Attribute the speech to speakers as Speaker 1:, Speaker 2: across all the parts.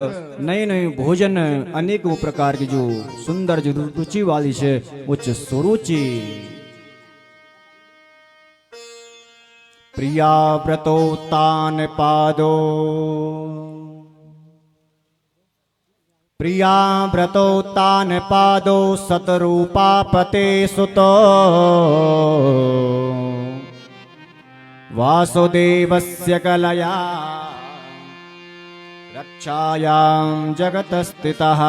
Speaker 1: नए नए भोजन अनेक प्रकार की जो सुंदर जो रुचि वाली है उच्च सुरुचि प्रिया व्रतो तान पादो प्रिया व्रतो तान पादो सतरूपा पते सुतो वासुदेवस्य कलया रक्षायां जगत स्थितः।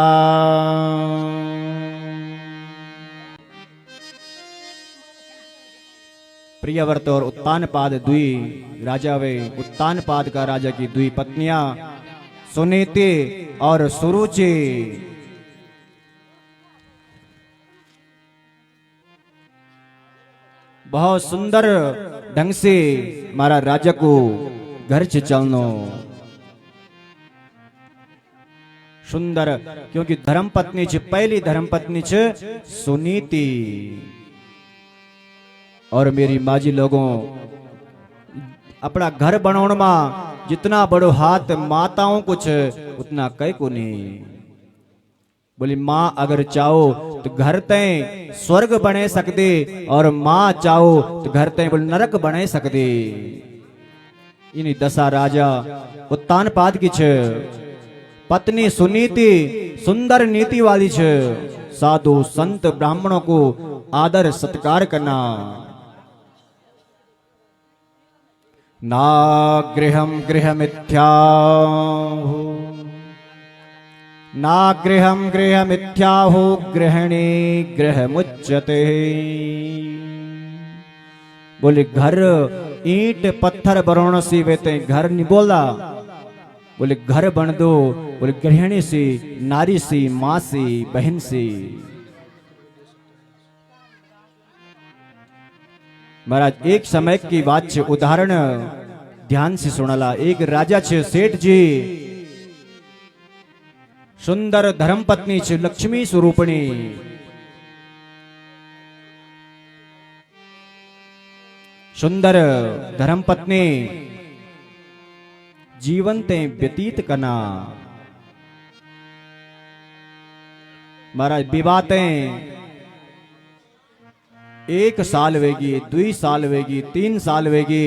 Speaker 1: प्रियव्रत और उत्तानपाद द्वि राजा वे उत्तानपाद का राजा की द्वि पत्नियां सुनीति और सुरुचि बहुत सुंदर ढंग से हमारा राजा को घर से चलनो सुंदर क्योंकि धर्मपत्नी च पहली धर्मपत्नी च सुनीति और मेरी माजी लोगों अपना घर बनाने में जितना बड़ो हाथ माताओं कुछ उतना कई को नहीं बोली माँ अगर चाहो तो घर तय स्वर्ग बने सकते और माँ चाहो तो घर तय बोले नरक बने सकते। इन्हीं दशा राजा उत्तानपाद की छ पत्नी सुनीति सुंदर नीति वाली छ साधु संत ब्राह्मणों को आदर सत्कार करना। ना गृहम गृहमिथ्याहु ना गृहम गृहमिथ्याहु गृहिणी गृहमुच्यते। बोले घर ईंट पत्थर बरोण सी वेते घर नहीं बोला बोले घर बन दो बोले गृहिणी सी नारी सी माँ सी बहन सी। महाराज एक समय की बात छे उदाहरण ध्यान से सुनला। एक राजा छे सेठ जी सुंदर धर्मपत्नी छे लक्ष्मी स्वरूपणी सुंदर धर्मपत्नी जीवन ते व्यतीत करना। महाराज विवाहते 1 साल वेगी 2 साल वेगी 3 साल वेगी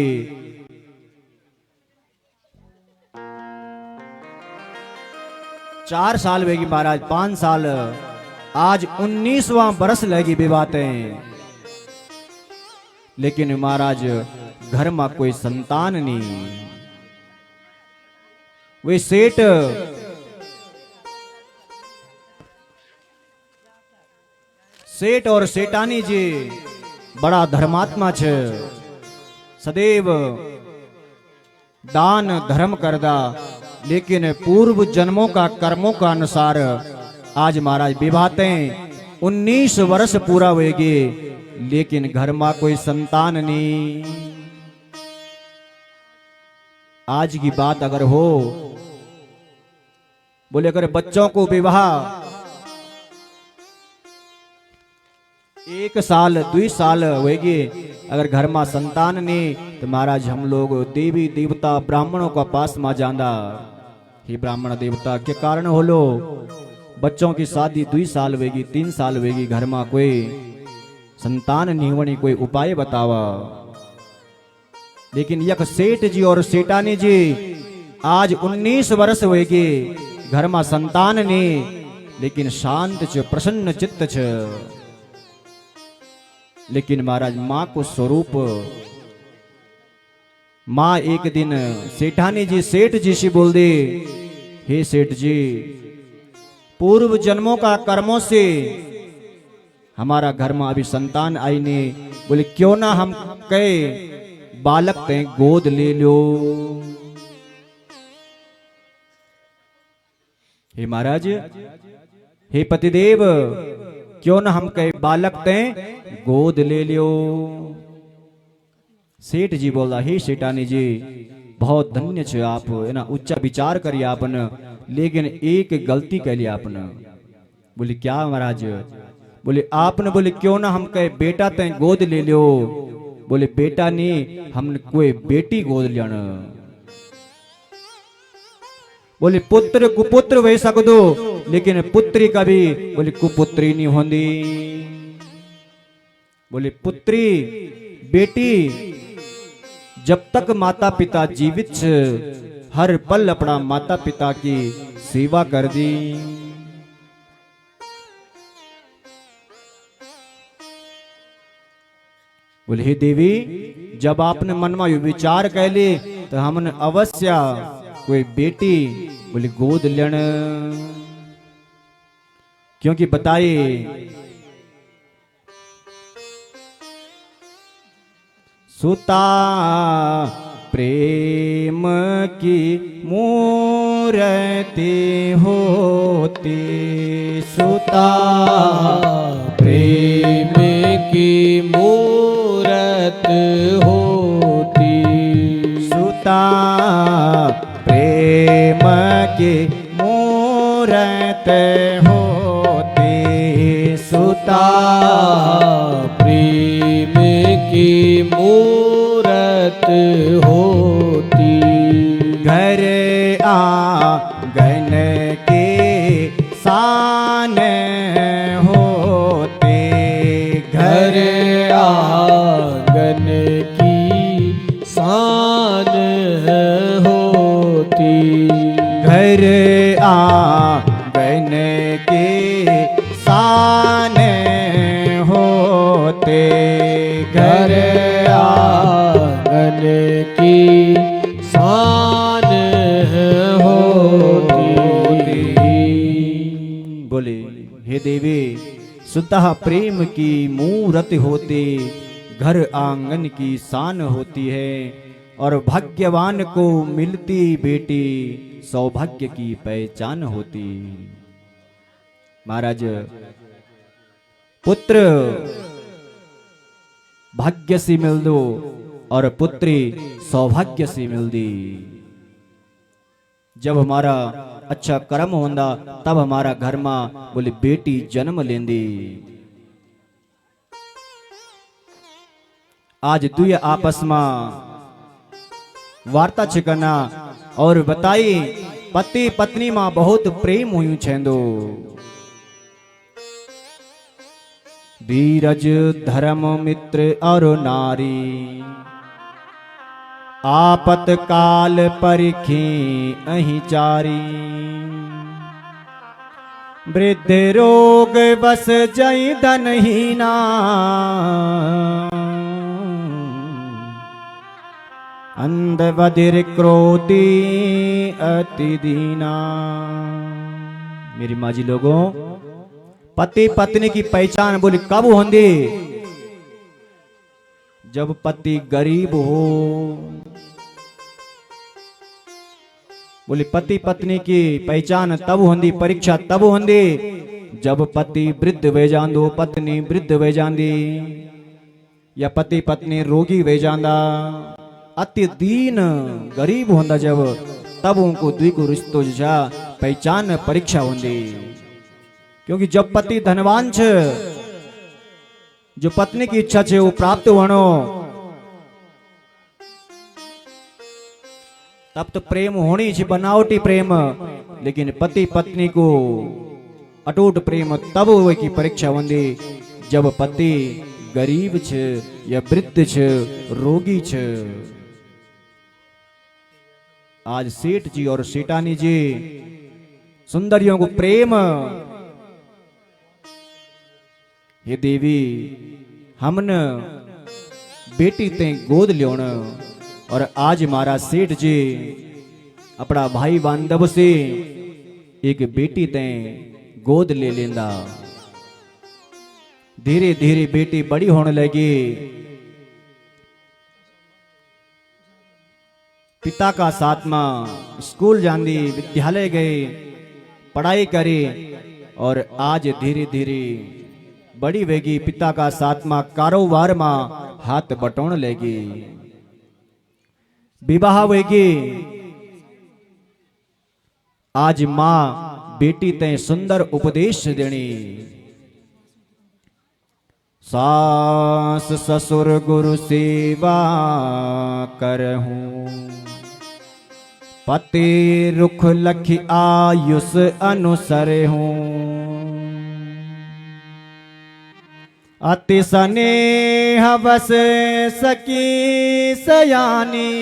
Speaker 1: 4 साल वेगी महाराज 5 साल आज 19वां बरस लगी विवाहते लेकिन महाराज घर में कोई संतान नहीं। वे सेठ और सेठानी जी बड़ा धर्मात्मा छे सदैव दान धर्म करदा लेकिन पूर्व जन्मों का कर्मों का अनुसार आज महाराज विवाहते 19 वर्ष पूरा होगी लेकिन घर में कोई संतान नहीं। आज की बात अगर हो बोले अगर बच्चों को विवाह 1 साल 2 साल होगी अगर घर में संतान नहीं तो महाराज हम लोग देवी देवता ब्राह्मणों का पास में जाना ही ब्राह्मण देवता के कारण हो लो बच्चों की शादी 2 साल होगी 3 साल होगी घर में कोई संतान नहीं होनी कोई उपाय बतावा। लेकिन यक सेठ जी और सेठानी जी आज 19 वर्ष होगी घर में संतान नहीं लेकिन शांत छ प्रसन्न चित्त छ। लेकिन महाराज माँ को स्वरूप माँ एक दिन सेठानी जी सेठ जी से बोल दे हे सेठ जी पूर्व जन्मों का कर्मों से हमारा घर में अभी संतान आई नहीं बोले क्यों ना हम कहे बालक ते गोद ले लो। हे महाराज हे पतिदेव क्यों ना हम कहे बालक ते गोद ले लियो। सेठ जी बोला हे सेठानी जी बहुत धन्य छे आप एना उच्चा विचार करिए आपन लेकिन एक गलती कर लिया आपने। बोले क्या महाराज बोले आपने बोले क्यों ना हम कहे बेटा ते गोद ले लियो बोले बेटा नहीं हमने कोई बेटी गोद लिया। बोले पुत्र कुपुत्र वे सकदो, लेकिन पुत्री कभी बोले कुपुत्री नहीं होंदी। बोले पुत्री बेटी जब तक माता पिता जीवित छ, हर पल अपना माता पिता की सेवा कर दी। बोले हे देवी, जब आपने मन में विचार कर ले तो हमने अवश्य कोई बेटी बोले गोद लेन, क्योंकि बताए सुता प्रेम की मूर्ति होती, सुता
Speaker 2: प्रेम की मूरत होती,
Speaker 1: सुता प्रेम की मूरत होती, सुता
Speaker 2: प्रेम की मूरत होती।
Speaker 1: घर आंगन के शान होते,
Speaker 2: घर आंगन की शान होती,
Speaker 1: घर आंगन के शान होते,
Speaker 2: घर आंगन की शान होती।
Speaker 1: बोले हे देवी, सुतः प्रेम की मूरत होती, घर आंगन की शान होती है, और भाग्यवान को मिलती बेटी सौभाग्य की पहचान होती। महाराज पुत्र भाग्य से मिल दो और पुत्री सौभाग्य से मिल दी। जब हमारा अच्छा कर्म होंदा तब हमारा घर में बोले बेटी जन्म लेंदी। आज दुय आपस में वार्ता छिकना और बताई पति पत्नी में बहुत प्रेम हुई छेंदो। धीरज धर्म मित्र और नारी, आपत काल परिखी अहि चारी। वृद्ध रोग बस जई धनहीना, अंध बधिर क्रोधी अति दीना। मेरी माँ जी लोगों, पति पत्नी की पहचान बोली कब होंगी? जब पति गरीब हो। बोली पति पत्नी की पहचान तब होंगी, परीक्षा तब होंगी जब पति वृद्ध वे जांदो, पत्नी वृद्ध वे जांदी, या पति पत्नी रोगी वे जांदा, अति दीन गरीब होंदा जब, तब उनको द्वि को रिश्तो जा पहचान परीक्षा होंगी। क्योंकि जब पति धनवान छे, जो पत्नी की इच्छा छे वो प्राप्त होनो, तब तो प्रेम होनी छे, बनावटी प्रेम। लेकिन पति पत्नी को अटूट प्रेम तब हुए की परीक्षा होंगी जब पति गरीब छे या वृद्ध छे, रोगी छे। आज सेठ जी और सेठानी जी सुंदरियों को प्रेम, हे देवी हमने बेटी ते गोद लियोण, और आज मारा सेठ जी अपना भाई बांधव से एक बेटी ते गोद ले लेंदा। धीरे धीरे बेटी बड़ी होने लगी। पिता का साथ में स्कूल जांदी, विद्यालय गए, पढ़ाई करी, और आज धीरे धीरे बड़ी वेगी। पिता का साथ में कारोबार में हाथ बटोण लेगी। विवाह वेगी। आज मां बेटी ते सुंदर उपदेश देनी। सास ससुर गुरु सेवा करहूं, पति रुख लखी आयुष अनुसरे हूँ, अति स्नेह बस सकी सयानी,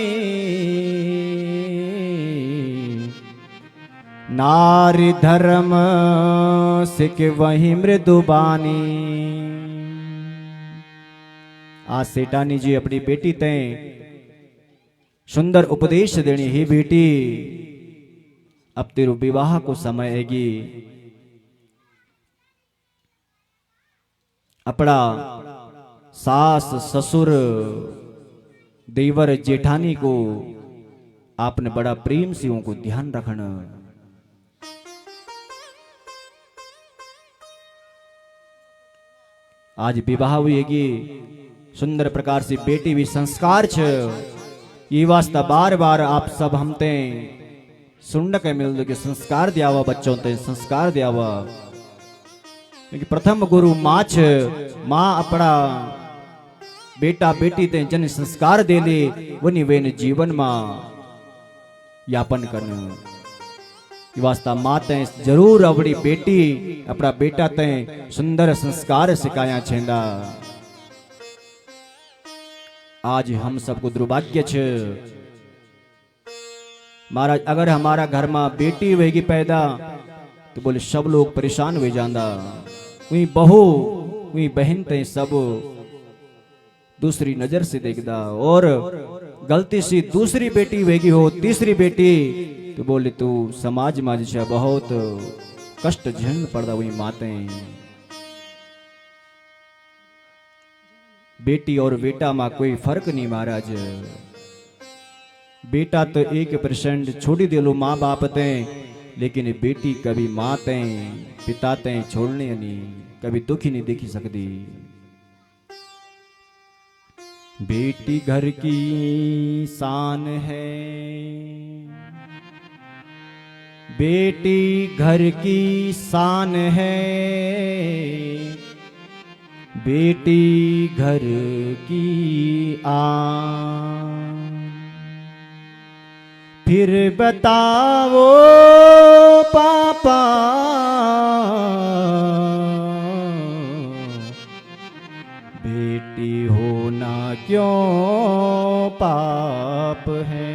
Speaker 1: नारी धर्म सिख वही मृदुबानी। आज सेठानी जी अपनी बेटी ते सुंदर उपदेश देनी, ही बेटी अब तेरे विवाह को समय आएगी, अपना सास ससुर देवर जेठानी को आपने बड़ा प्रेम से उनको ध्यान रखना। आज विवाह हुएगी सुंदर प्रकार से बेटी भी संस्कार छ, ये वास्ता बार बार आप सब हमते सुन के मिल दो कि संस्कार दियावा, बच्चों ते संस्कार दियावा, क्योंकि प्रथम गुरु माँ छ। माँ अपना बेटा बेटी ते जन संस्कार दे ले, वनी वेन जीवन में यापन करने वास्ता माँ ते जरूर अपनी बेटी अपना बेटा ते सुंदर संस्कार सिखाया छेंदा। आज हम सबको दुर्भाग्य छ महाराज, अगर हमारा घर में बेटी होगी पैदा तो बोले सब लोग परेशान हो जांदा, वही बहू वही बहन ते सब दूसरी नजर से देखदा, और गलती से दूसरी बेटी होगी हो तीसरी बेटी तो बोले तू समाज में बहुत कष्ट झेलना पड़ता। वही माते बेटी और बेटा में कोई फर्क नहीं महाराज, बेटा तो 1% छोड़ी दे लो माँ बाप ते, लेकिन बेटी कभी माँ ते पिता ते छोड़ने नहीं, कभी दुखी नहीं देखी सकती। बेटी घर की शान है, बेटी घर की शान है, बेटी घर की आन। फिर बताओ पापा बेटी होना क्यों पाप है।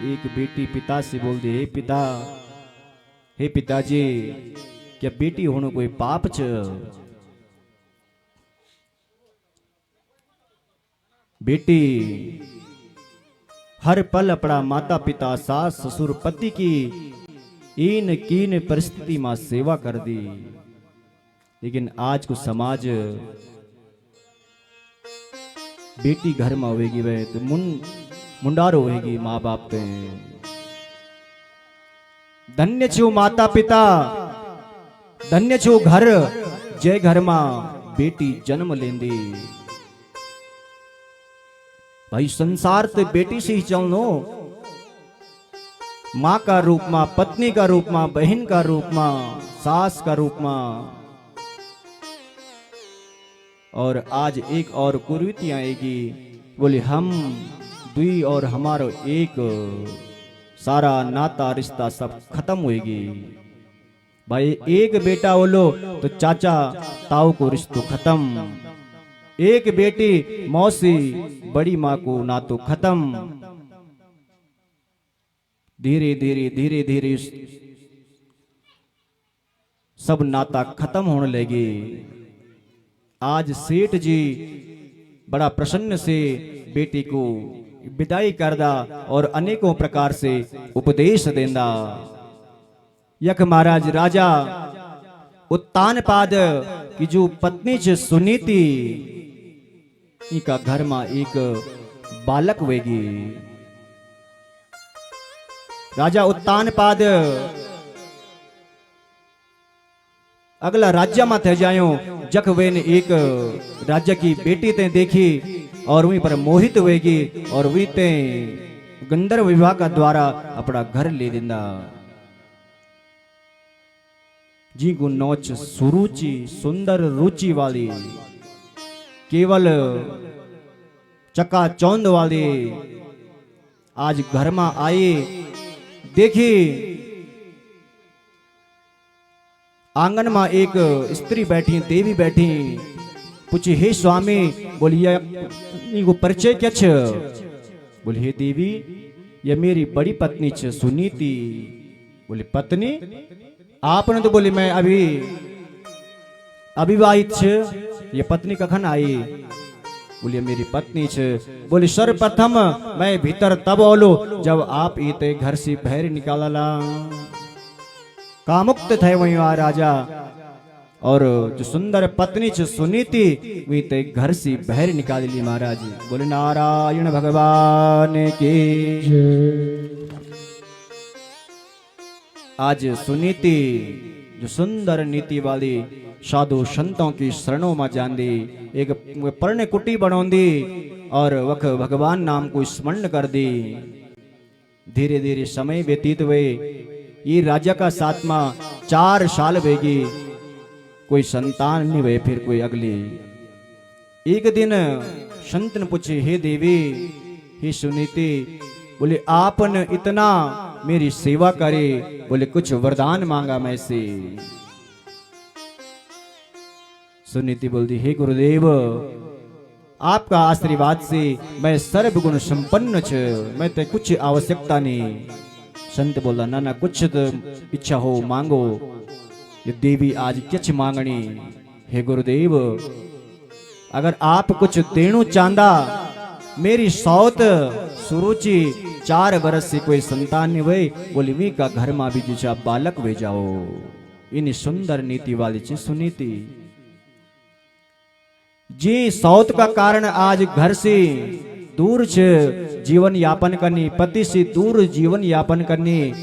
Speaker 1: एक बेटी पिता से बोल दे, हे पिताजी क्या बेटी होना कोई पाप छ? बेटी हर पल अपना माता पिता सास ससुर पति की इन कीन परिस्थिति में सेवा कर दी, लेकिन आज को समाज बेटी घर में होगी वह तो मुंडारो होगी माँ बाप पे। धन्य छो माता पिता, धन्य छो घर, जय घर में बेटी जन्म लेंदी। भाई संसार तो बेटी से ही चलनो, माँ का रूप में, पत्नी का रूप में, बहन का रूप में, सास का रूप में। और आज एक और कुरीति आएगी, बोले हम दुई और हमारो एक, सारा नाता रिश्ता सब खत्म होएगी। भाई एक बेटा बोलो तो चाचा ताऊ को रिश्तो खत्म, एक बेटी मौसी बड़ी माँ को नातो खत्म। धीरे धीरे धीरे धीरे सब नाता खत्म होने लगे। आज सेठ जी बड़ा प्रसन्न से बेटी को विदाई करदा और अनेकों प्रकार से उपदेश देंदा। यख महाराज राजा उत्तानपाद की जो पत्नी छ सुनीति, इनका घर में एक बालक वेगी। राजा उत्तानपाद अगला राज्य में थे जायो, जख वेन एक राज्य की बेटी ते देखी और वहीं पर मोहित होगी और वही ते गंधर्व विवाह का द्वारा अपना घर ले देंदा। जी को नौच सुरुचि सुंदर रुचि वाली, केवल चका चौंद वाली आज घर में आए देखी आंगन में एक स्त्री बैठी, देवी बैठी, पूछी हे स्वामी, बोलिए को परिचय क्या छ? बोली हे देवी, ये मेरी बड़ी पत्नी छ सुनीति। बोले पत्नी? आपने तो बोली मैं अभी अविवाहित छ, ये पत्नी कखन आई? बोलिए मेरी पत्नी छ। बोली सर्वप्रथम मैं भीतर तब ओलो जब आप इते घर से बाहर निकालला। कामुक्त थे वही आ राजा, और जो सुंदर पत्नी छ सुनीति वी ते घर से बाहर निकाल ली महाराज। बोले नारायण भगवान की। आज सुनीति जो सुंदर नीति वाली साधु संतों की शरणों में जांदी, एक पर्ण कुटी बनौंदी और वख भगवान नाम को स्मरण कर दी। धीरे धीरे समय व्यतीत हुए, ये राजा का साथ 4 साल वेगी, कोई संतान नहीं हुए। फिर कोई अगली एक दिन संत ने पूछे हे देवी, हे सुनीति, बोले आपने इतना मेरी सेवा करे, बोले कुछ वरदान मांगा मैं से। सुनीति बोलती हे गुरुदेव, आपका आशीर्वाद से मैं सर्वगुण संपन्न छ, मैं ते कुछ आवश्यकता नहीं। संत बोला ना ना कुछ तो इच्छा हो मांगो। ये देवी आज किच मांगनी? हे गुरुदेव, अगर आप कुछ देणु चांदा, मेरी सौत सुरुचि 4 वर्ष से कोई संतान नहीं हुई, बोली वी का घर में भी जिसा बालक वे जाओ। इन सुंदर नीति वाली चीज सुनीति जी सौत का कारण आज घर से दूर छ जीवन यापन करनी, पति से दूर जीवन यापन करनी,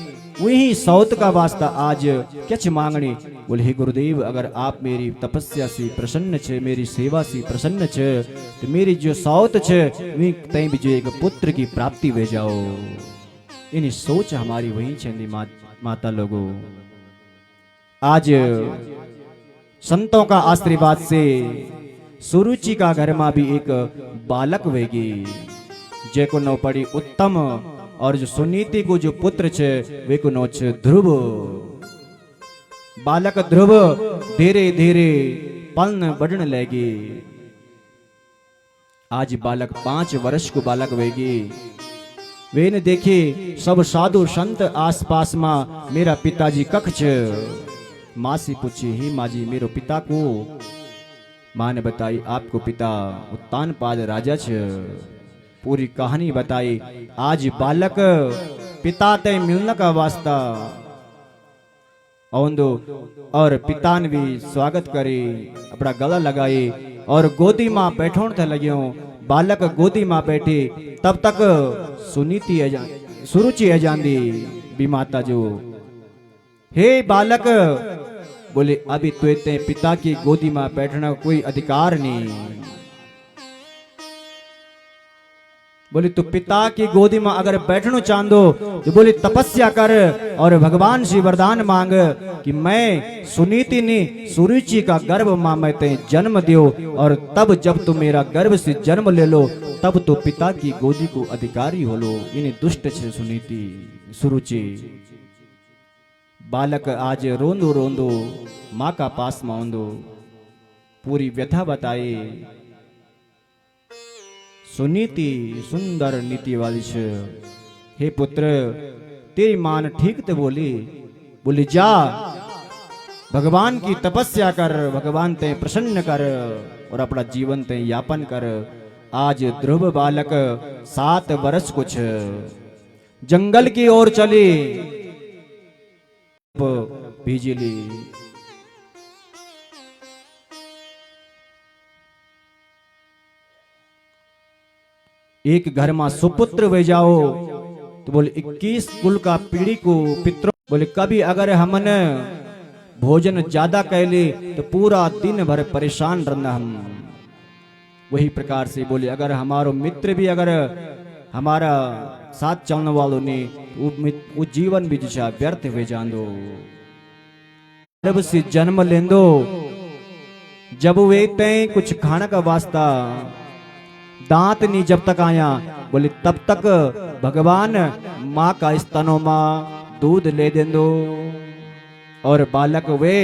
Speaker 1: वही सौत का वास्ता आज क्या मांगनी? बोले हे गुरुदेव, अगर आप मेरी तपस्या से प्रसन्न छे, मेरी सेवा से प्रसन्न छे, तो मेरी जो सौत छे वे तय भी जो एक पुत्र की प्राप्ति वे जाओ। इन सोच हमारी वही चंदी माता लोगों। आज संतों का आशीर्वाद से सुरुचि का घर में भी एक बालक वेगी, जे को नौ पड़ी उत्तम, और जो सुनीति को जो पुत्र छे वे को नो छे ध्रुव। बालक ध्रुव धीरे धीरे पलन बढ़ने लगी। आज बालक 5 वर्ष को बालक वेगी। वे ने देखे सब साधु संत आसपास में, मेरा पिताजी कख छ? माँ से पूछी ही माँ जी मेरो पिता को? माँ ने बताई आपको पिता उत्तानपाद राजा छ। पूरी कहानी बताई। आज बालक पिता ते मिलने का वास्ता औंदो, और पिता ने भी स्वागत करे, अपना गला लगाए और गोदी मां बैठों थे लगियो। बालक गोदी मां बैठी, तब तक सुनीति सुरुचि है जांदी भी माता जो, हे बालक, बोले अभी तो ते पिता की गोदी में बैठना कोई अधिकार नहीं। बोले तू पिता की गोदी में अगर बैठना चांदो तो बोले तपस्या कर और भगवान से वरदान मांग कि मैं सुनीति ने सुरुचि का गर्भ मां मैं ते जन्म दियो, और तब जब तू मेरा गर्भ से जन्म ले लो तब तो पिता की गोदी को अधिकारी हो लो। इन्हें दुष्ट छे सुनीति सुरुचि। बालक आज रोंदो रोंदो माँ का पास में औंदो, पूरी व्यथा बताए। सुनीति सुंदर नीति वाली छे। हे पुत्र, तेरी मां ने ठीक तो बोली, बोली जा भगवान की तपस्या कर, भगवान ते प्रसन्न कर और अपना जीवन ते यापन कर। आज ध्रुव बालक 7 वर्ष कुछ जंगल की ओर चली, बिजली एक घर में सुपुत्र वे जाओ तो बोले 21 कुल का पीढ़ी को पितरों, बोले कभी अगर हमने भोजन ज्यादा कैले तो पूरा दिन भर परेशान रहना हम। वही प्रकार से बोले अगर हमारो मित्र भी अगर हमारा साथ चलने वालों ने वो जीवन भी जिसा व्यर्थ हुए जान दो। गर्भ से जन्म लेंदो, जब वे तय कुछ खाना का वास्ता दांत नहीं जब तक आया, बोले तब तक भगवान माँ का स्तनों माँ दूध ले देंदो और बालक वे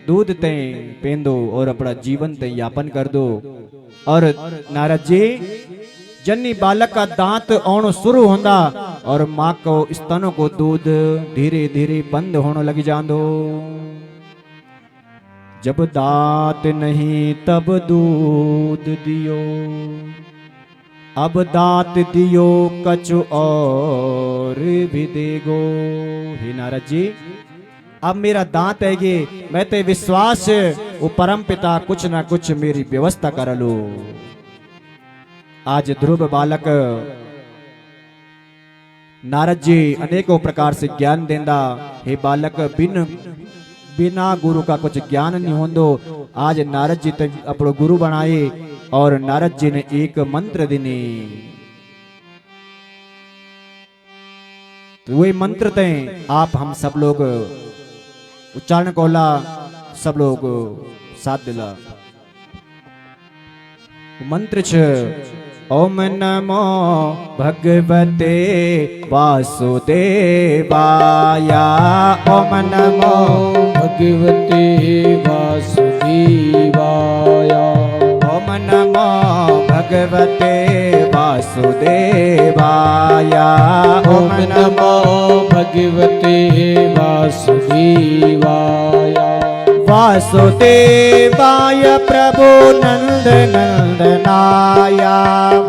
Speaker 1: दूध ते पेंदो और अपना जीवन ते यापन कर दो। और नारद जी जन्नी बालक का दांत आना शुरू होंदा और माँ को स्तनों को दूध धीरे धीरे बंद होने लग जांदो। जब दांत नहीं तब दूध दियो, अब दांत दियो कछु और भी देगो। हे नारद जी अब मेरा दांत है ये, मैं ते विश्वास वो परम पिता कुछ ना कुछ मेरी व्यवस्था कर लो। आज ध्रुव बालक नारद जी अनेकों प्रकार से ज्ञान देंदा। हे बालक बिना गुरु का कुछ ज्ञान नहीं होंदो। आज नारद जी तक अपनो गुरु बनाए और नारद जी ने एक मंत्र दिने। तो वही मंत्र थे आप हम सब लोग उच्चारण कोला, सब लोग साथ दिला। मंत्र छ ओम नमो भगवते वासुदेवाय, ओम नमो
Speaker 2: भगवते वासुदेवाय,
Speaker 1: ओम नमो भगवते वासुदेवाय,
Speaker 2: ओम नमो भगवते वासुदेवाय।
Speaker 1: वासुदेवाय प्रभु नंद नंदनाय,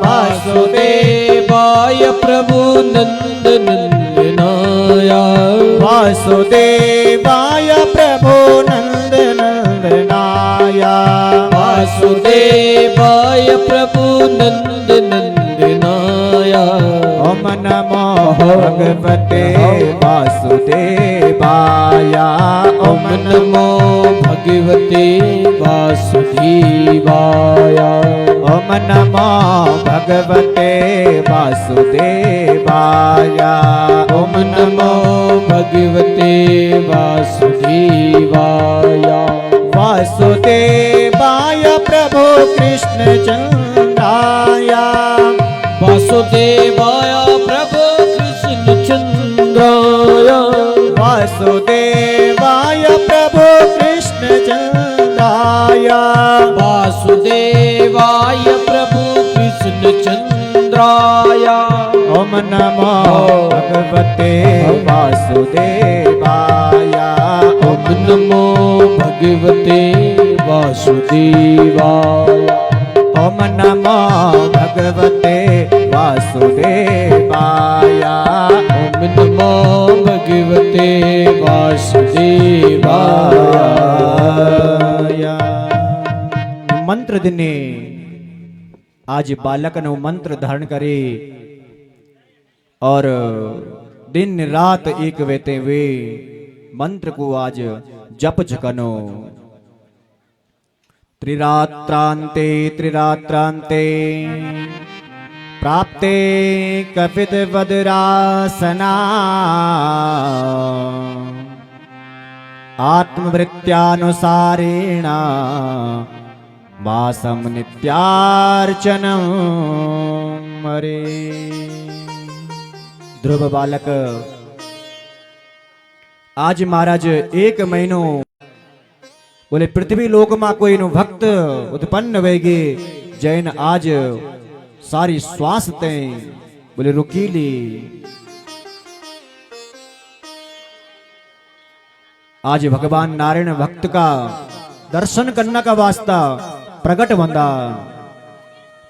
Speaker 2: वासुदेवाय प्रभु नंद नंदनाय,
Speaker 1: वासुदेवाय प्रभु नंद नंदनाय,
Speaker 2: वासुदेवाय प्रभु नंद नंदनाय।
Speaker 1: ओम नमो भगवते वासुदेवाय,
Speaker 2: ओम नमो भगवते वासुदेवाय,
Speaker 1: ओम नमो भगवते वासुदेवाय,
Speaker 2: ओम नमो भगवते वासुदेवाय।
Speaker 1: वासुदेवाय प्रभु कृष्ण चंद्राय,
Speaker 2: वासुदेवाय प्रभु कृष्ण चंद्राय,
Speaker 1: वासुदेवाय प्रभु कृष्ण चंद्राय,
Speaker 2: वासुदेवाय प्रभु कृष्ण चंद्राय।
Speaker 1: ओम नमो भगवते वासुदेवाय,
Speaker 2: ओम नमो भगवते वासुदेवाय,
Speaker 1: ओम नमो भगवते वासुदेवाय,
Speaker 2: ओम नमो भगवते वासुदेवाय।
Speaker 1: मंत्र दिने आज बालक ने मंत्र धारण करे और दिन रात एक वेते वे मंत्र को आज जप जकनो। त्रिरात्रांते त्रिरात्रांते प्राप्ते कपित वदरासना, आत्मवृत्त्यानुसारेण वासम नित्यार्चनम मरे। ध्रुव बालक आज महाराज एक महीनो बोले पृथ्वी लोक में कोई नु भक्त उत्पन्न वेगे जैन आज सारी श्वास ते बोले रुकीली। आज भगवान नारायण भक्त का दर्शन करने का वास्ता प्रकट बंदा।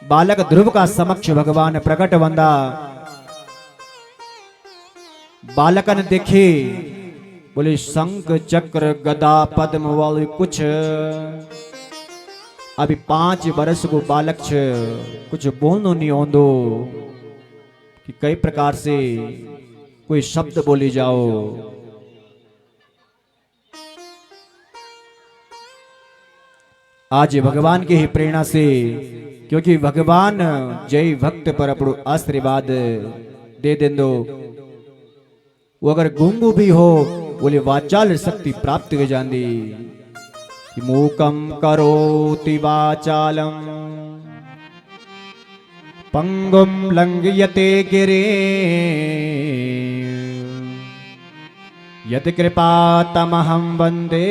Speaker 1: बालक ध्रुव का समक्ष भगवान प्रकट बंदा। बालकन देखे बोले शंख चक्र गदा पद्म वाले कुछ अभी 5 वर्ष को बालक छ कुछ बोलनो नहीं आंदो कि कई प्रकार से कोई शब्द बोली जाओ। आज भगवान की ही प्रेरणा से, क्योंकि भगवान जय भक्त पर अपनो आशीर्वाद दे देंदो। वो अगर गुंगू भी हो बोले वाचाल शक्ति प्राप्त हो जाती। मूकम करोति वाचालम पंगुम लंघयते गिरे यत् कृपा तमहं वंदे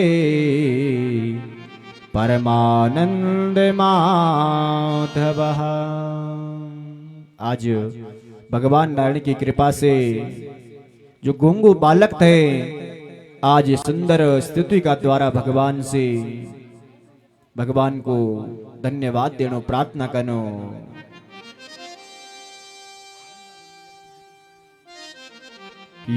Speaker 1: परमानंद माधव। आज भगवान नारायण की कृपा से जो गुंगू बालक थे आज सुंदर स्तुति का द्वारा भगवान से भगवान को धन्यवाद देनो प्रार्थना करो।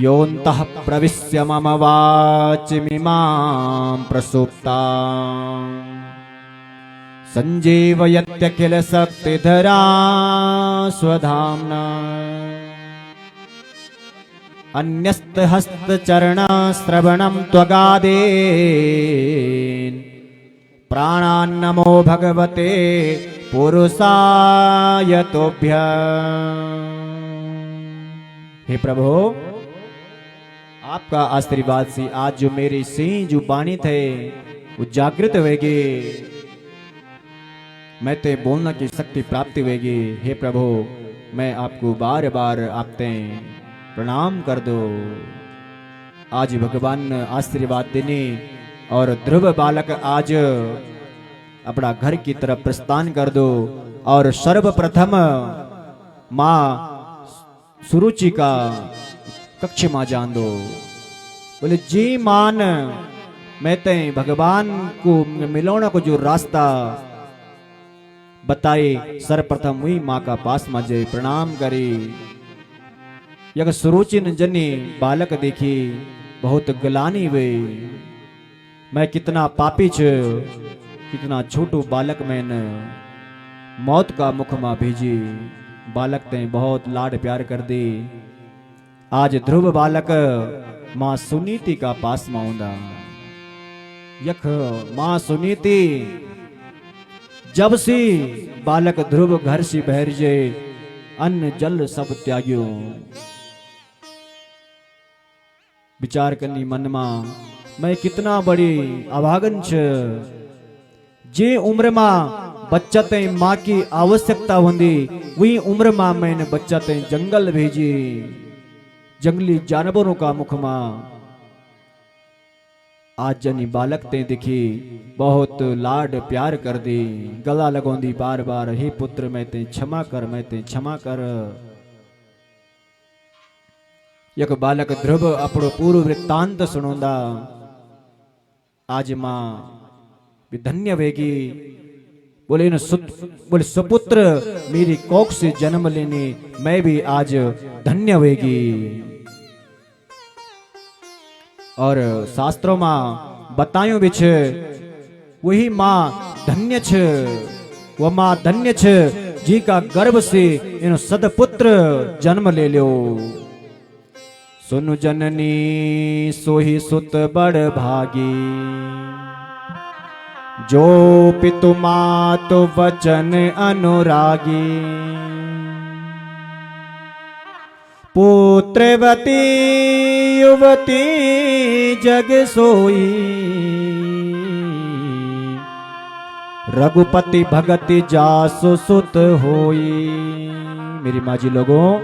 Speaker 1: योऽन्तः प्रविश्य मम वाचमिमां प्रसुप्तां संजीवयत्यखिल शक्तिधरा स्वधाम्ना अन्यस्तहस्तचरणश्रवणं त्वगादीन् प्राणान्नमो भगवते पुरुषाय तुभ्यम्। हे प्रभु, आपका आशीर्वाद से आज जो मेरी सिंह जो बाणी थे वो जागृत होगी, मैं ते बोलना की शक्ति प्राप्ति होगी। हे प्रभु, मैं आपको बार बार आपते प्रणाम कर दो। आज भगवान आशीर्वाद देने और ध्रुव बालक आज अपना घर की तरफ प्रस्थान कर दो और सर्वप्रथम माँ सुरुचि का कक्ष में जान दो। बोले जी मान, मैं ते भगवान को मिलाने को जो रास्ता बताए सर्वप्रथम हुई माँ का पास में जाए प्रणाम करे। यह सुरुचि न जनी बालक देखी बहुत गलानी वे, मैं कितना पापी छ, कितना छोटू बालक मैंने मौत का मुख में भेजी। बालक ते बहुत लाड प्यार कर दी। आज ध्रुव बालक मां सुनीति का पास में आऊंदा। यख मां सुनीति जब से बालक ध्रुव घर से बहर जे अन्न जल सब त्याग्यो। विचार करनी मन में मैं कितना बड़ी अभागन छ, जे उम्र में बच्चा ते माँ की आवश्यकता होंदी वही उम्र में मैंने बच्चा ते जंगल भेजी, जंगली जानवरों का मुख में। आज जनी बालक ते दिखी बहुत लाड प्यार कर दी, गला लगोंदी बार बार, हे पुत्र मैं ते क्षमा कर, मैं ते क्षमा कर। यक बालक ध्रुव अपनो पूर्व वृत्तांत सुनोंदा। आज मां भी धन्य वेगी। बोले बोले सुपुत्र मेरी कोख से जन्म लेने मैं भी आज धन्य वेगी। और शास्त्रों में बतायो भी छे वही मां धन्य छे, वो मां धन्य छे जी का गर्भ से इन सदपुत्र जन्म ले लो। सुनु जननी सोही सुत बड़ भागी, जो पितु मातु वचन अनुरागी। पुत्रवती युवती जग सोई, रघुपति भगति जासु सुत होई। मेरी माँ जी लोगों,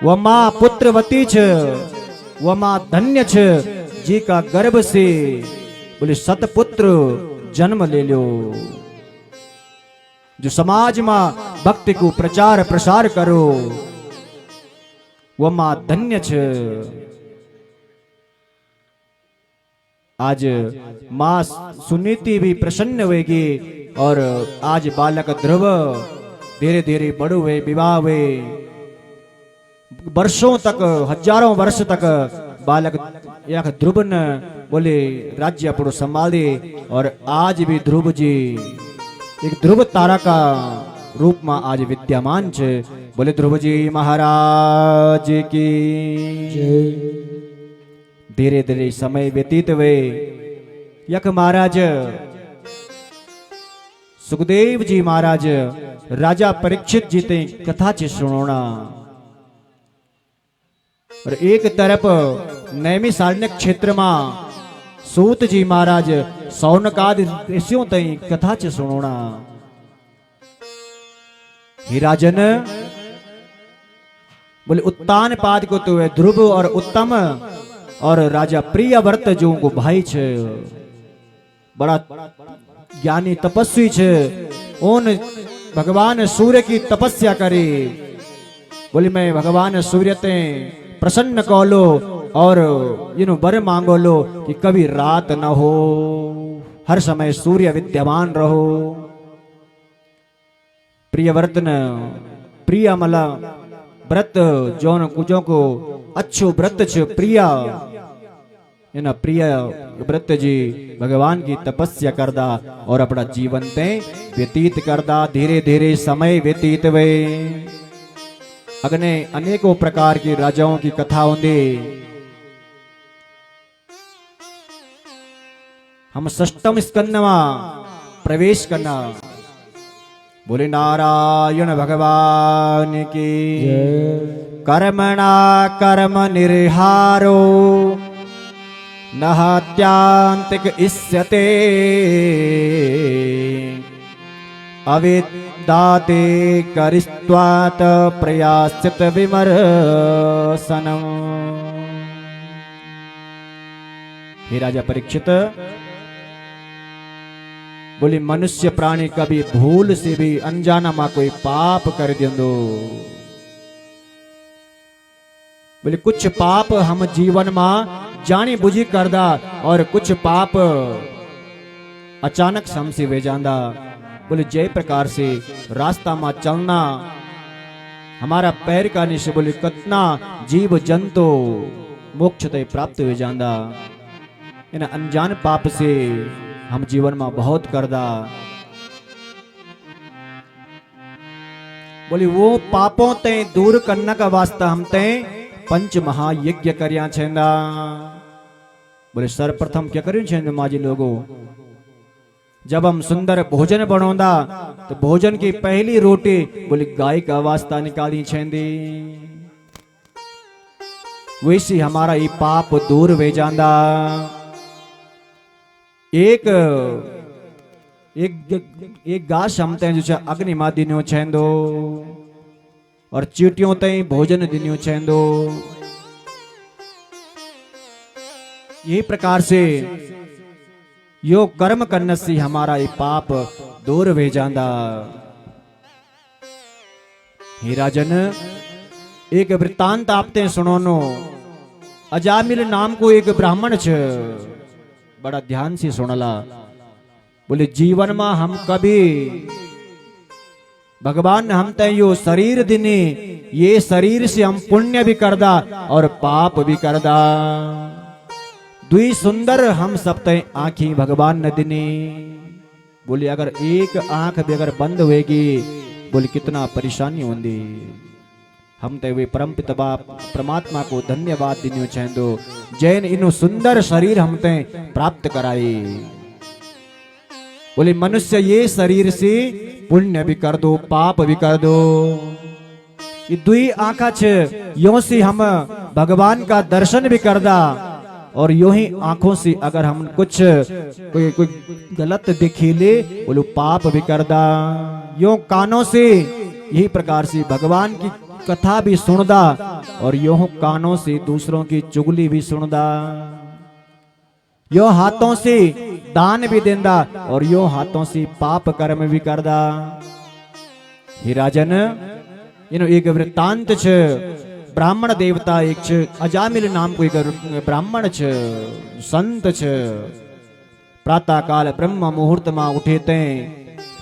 Speaker 1: वह माँ पुत्रवती छ, वह माँ धन्य छ जी का गर्भ से बोले सतपुत्र जन्म ले लो। जो समाज में भक्ति को प्रचार प्रसार करो वह माँ धन्य छ। आज माँ सुनीति भी प्रसन्न होगी और आज बालक ध्रुव धीरे धीरे बड़ो हुए, विवाह हुए, वर्षों तक हजारों वर्ष तक बालक यह ध्रुव न बोले राज्य अपनो संभाले। और आज भी ध्रुव जी एक ध्रुव तारा का रूप में आज विद्यमान छे। बोले ध्रुव जी महाराज की जय। धीरे धीरे समय व्यतीत हुए। यक महाराज सुखदेव जी महाराज राजा परीक्षित जी ते कथा छे सुनोना। और एक तरफ नैमिषारण्य क्षेत्र में सूत जी महाराज सौनकादि ऋषियों तई कथा च सुनोना। हे राजन बोले उत्तान पाद को तो है ध्रुव और उत्तम और राजा प्रियव्रत जो को भाई छे बड़ा ज्ञानी तपस्वी छे उन भगवान सूर्य की तपस्या करी बोली मैं भगवान सूर्य ते प्रसन्न कहो और इनो बर मांगो लो कि कभी रात न हो हर समय सूर्य विद्यमान रहो प्रियव्रत न प्रिया मला व्रत जोन कुजो को अच्छो व्रत छ प्रिया एना प्रिय व्रत जी भगवान की तपस्या करदा और अपना जीवन ते व्यतीत करदा धीरे धीरे समय व्यतीत वे अगने अनेकों प्रकार की राजाओं की कथा होंदी हम षष्टम स्कंद में प्रवेश करना बोले नारायण भगवान की कर्मणा कर्म निर्हारो नहत्यांतिक इष्यते अविदाते करिस्त्वात प्रयासित विमर्शनम। हे राजा परीक्षित बोली मनुष्य प्राणी कभी भूल से भी अनजाना मा कोई पाप कर दियो बोले कुछ पाप हम जीवन में जानी बुझी करदा और कुछ पाप अचानक समसी वे जांदा बोले जय प्रकार से रास्ता में चलना हमारा पैर का निश बोले कितना जीव जंतु मोक्ष ते प्राप्त हो जांदा इन अनजान पाप से हम जीवन में बहुत करदा बोली वो पापों ते दूर करने का वास्ता हम ते पंच महायज्ञ कर्या छेंदा बोले सर्वप्रथम क्या करियो छेंदा माजी लोगों जब हम सुंदर भोजन बनौंदा तो भोजन की पहली रोटी बोली गाय का वास्ता निकाली छेंदी वैसी हमारा ये पाप दूर वे जांदा एक घास हमते जो छे अग्नि मा दिन्यो छेंदो और चीटियों तई भोजन दिन्यो छेंदो यही प्रकार से यो कर्म करने से हमारा ये पाप दूर वे जांदा। हे राजन एक वृत्तांत आपते सुनोनो अजामिल नाम को एक ब्राह्मण छ बड़ा ध्यान से सुनला बोले जीवन में हम कभी भगवान ने हम ते यो शरीर दिने ये शरीर से हम पुण्य भी करदा और पाप भी करदा दुई सुंदर हम सब ते आंखी भगवान ने दिने बोले अगर एक आंख भी अगर बंद होएगी बोले कितना परेशानी होंदी हम ते वे परम पिता परमात्मा को धन्यवाद दिन्यो छेंदो जैन इनो सुंदर शरीर हम ते प्राप्त कराए बोले मनुष्य ये शरीर से पुण्य भी कर दो पाप भी कर दो ये दुई आंखा छ यो से हम भगवान का दर्शन भी करदा और यूं ही आंखों से अगर हम कुछ कोई गलत दिखी ले बोलो पाप भी करदा यो कानों से यही प्रकार से भगवान की कथा भी सुनदा और यो कानों से दूसरों की चुगली भी सुनदा यो हाथों से दान भी देंदा और यो हाथों से पाप कर्म भी करदा। हे राजन इनो एक वृत्तांत छ ब्राह्मण देवता एक छ अजामिल नाम को एक ब्राह्मण छ संत छ प्रातः काल ब्रह्म मुहूर्त में उठे ते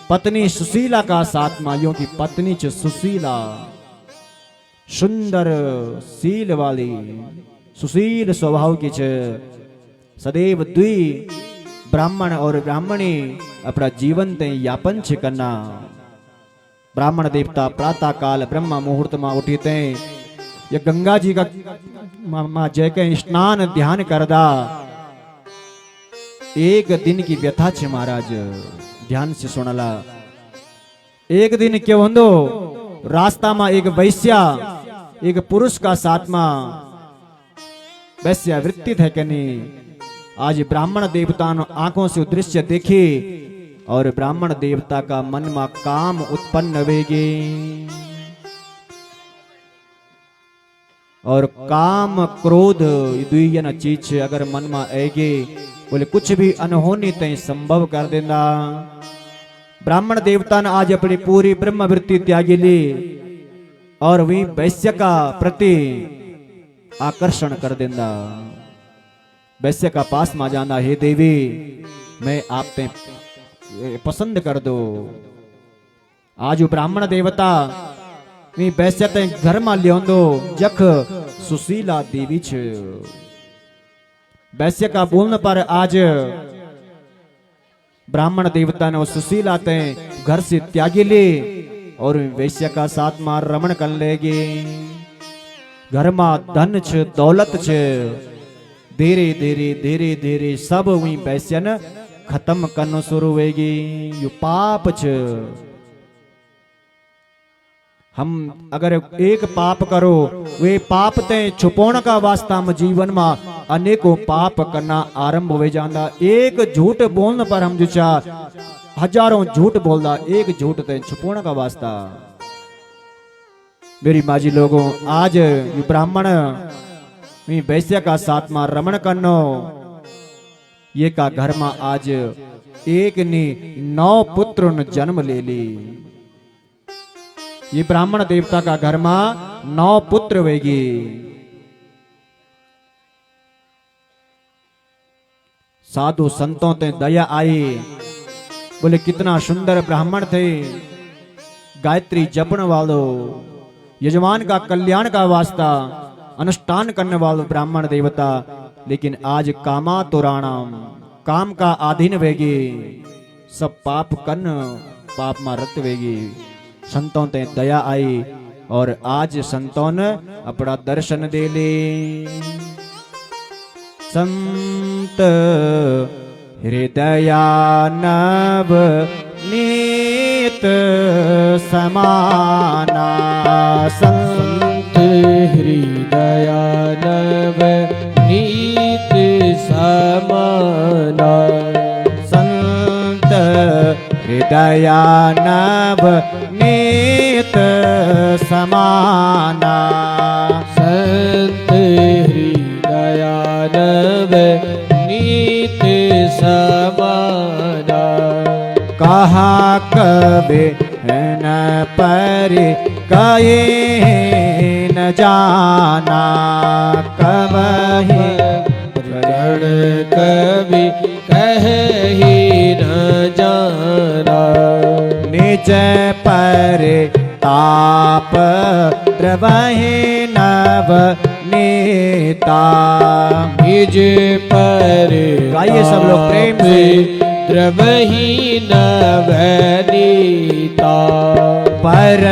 Speaker 1: पत्नी सुशीला का साथ में यो की पत्नी छ सुशीला सुंदर शील वाली सुशील स्वभाव की छ सदैव द्वि ब्राह्मण और ब्राह्मणी अपना जीवन ते यापन छ करना। ब्राह्मण देवता प्रातः काल ब्रह्म मुहूर्त में उठते ये गंगा जी का मां जय के स्नान ध्यान करदा एक दिन की व्यथा छ महाराज ध्यान से सुनला। एक दिन क्यों होंदो रास्ता में एक वैश्या एक पुरुष का साथ में वैश्या वृत्ति थे कनी आज ब्राह्मण देवता आंखों से दृश्य देखे और ब्राह्मण देवता का मन में काम उत्पन्न वेगे और काम क्रोध दुई न चीज अगर मन में आएगी बोले कुछ भी अनहोनी तय संभव कर देना। ब्राह्मण देवता ने आज अपनी पूरी ब्रह्म वृत्ति त्यागी ली और वी वैश्य का प्रति आकर्षण कर देना। वैश्य का पास में जाना, हे देवी मैं आप पे पसंद कर दो। आज ब्राह्मण देवता वैश्य ते घर में लियो जख सुशीला देवी छ। वैश्य का बोलने पर आज ब्राह्मण देवता ने सुशीला ते घर से त्यागी ली और वैश्य का साथ में रमण कर लेगी। घर में धन छ दौलत छ, धीरे धीरे धीरे धीरे सब वही वैश्य ने खत्म करना शुरू होगी। यो पाप छ। हम अगर एक पाप करो वे पाप ते छुपाने का वास्ता में जीवन में अनेकों पाप करना आरंभ हो जाता। एक झूठ बोलने पर हम जो हजारों झूठ बोलता, एक झूठ ते छुपाने का वास्ता। मेरी माजी लोगों, आज ब्राह्मण वैश्य का साथ में रमण करनो ये का घर में आज एक ने 9 पुत्र ने जन्म ले ली। ये ब्राह्मण देवता का घर में 9 पुत्र वेगी। साधु संतों ते दया आई, बोले कितना सुंदर ब्राह्मण थे, गायत्री जपण वालो, यजमान का कल्याण का वास्ता अनुष्ठान करने वालो ब्राह्मण देवता। लेकिन आज कामा तुराणाम, काम का अधीन वेगी, सब पाप कन्न पाप में रत वेगी। संतों ते दया आई और आज संतों ने अपना दर्शन दे ले। संत हृदया नव नीत समाना,
Speaker 2: संत हृदया नव नीत समाना,
Speaker 1: संत हृदया नव नीत समाना,
Speaker 2: संत हृदया नव नीत समाना।
Speaker 1: कहा कबे न परि कहे न जाना, कबहि
Speaker 2: रण कवि कहे न जाना,
Speaker 1: निज पर ताप द्रवहि नव नीता।
Speaker 2: निज पर
Speaker 1: गाइए सब लोग प्रेम से।
Speaker 2: द्रवहि नवनीता,
Speaker 1: पर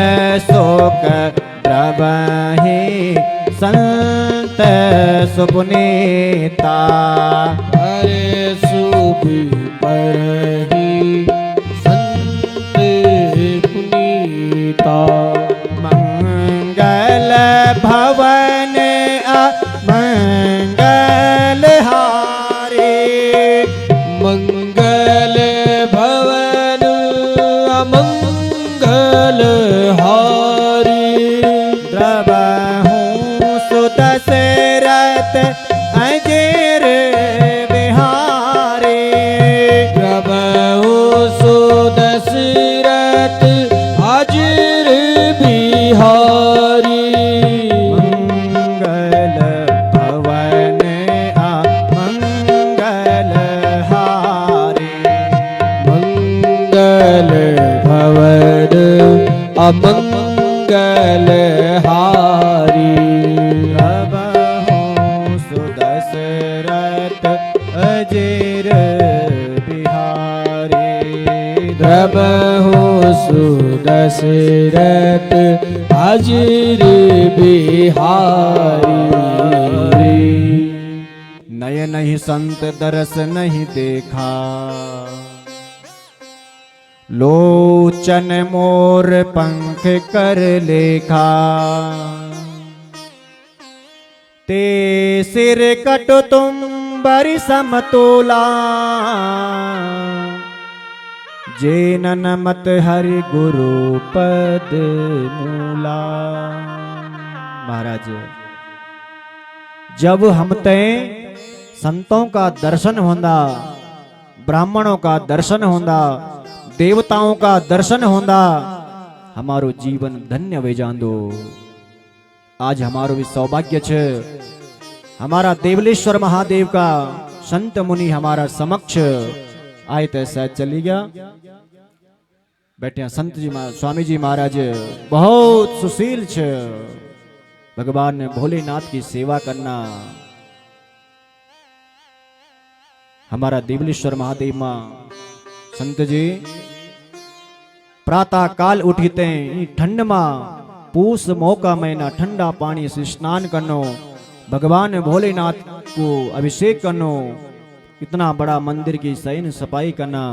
Speaker 1: शोक द्रवहि संत सुपुनीता।
Speaker 2: पर शुभ पर ही संत पुनीता।
Speaker 1: मंगल भवन मंगल हारे,
Speaker 2: मंगल भवन अमंगल हारी।
Speaker 1: द्रवहु सुदशरथ अजर बिहारी,
Speaker 2: द्रवहु सुदशरथ अजर बिहारी।
Speaker 1: मंगल भवन मंगल हारे,
Speaker 2: मंगल भवन अमंगल हारी।
Speaker 1: द्रवहु सुदशरथ अजर बिहारी,
Speaker 2: द्रवहु सुदशरथ अजर बिहारी।
Speaker 1: नयन ही संत दरस नहीं देखा, लोचन मोर पंख कर लेखा। ते सिर कटो तुम बरि समतोला, जेनन मत हरि गुरु पद मूला। महाराज जब हम ते संतों का दर्शन होंदा, ब्राह्मणों का दर्शन होंदा, देवताओं का दर्शन होंदा, हमारो जीवन धन्य वे जांदो। आज हमारो भी सौभाग्य छे, हमारा देवलेश्वर महादेव का संत मुनि हमारा समक्ष आए तो शायद चली गया। बैठे संत जी स्वामी जी महाराज बहुत सुशील छे, भगवान ने भोलेनाथ की सेवा करना। हमारा देवलेश्वर महादेव मां संत जी प्रातः काल उठते ठंड में पूस मौका महीना ठंडा पानी से स्नान करनो, भगवान भोलेनाथ को अभिषेक करनो, इतना बड़ा मंदिर की सैन सफाई करना।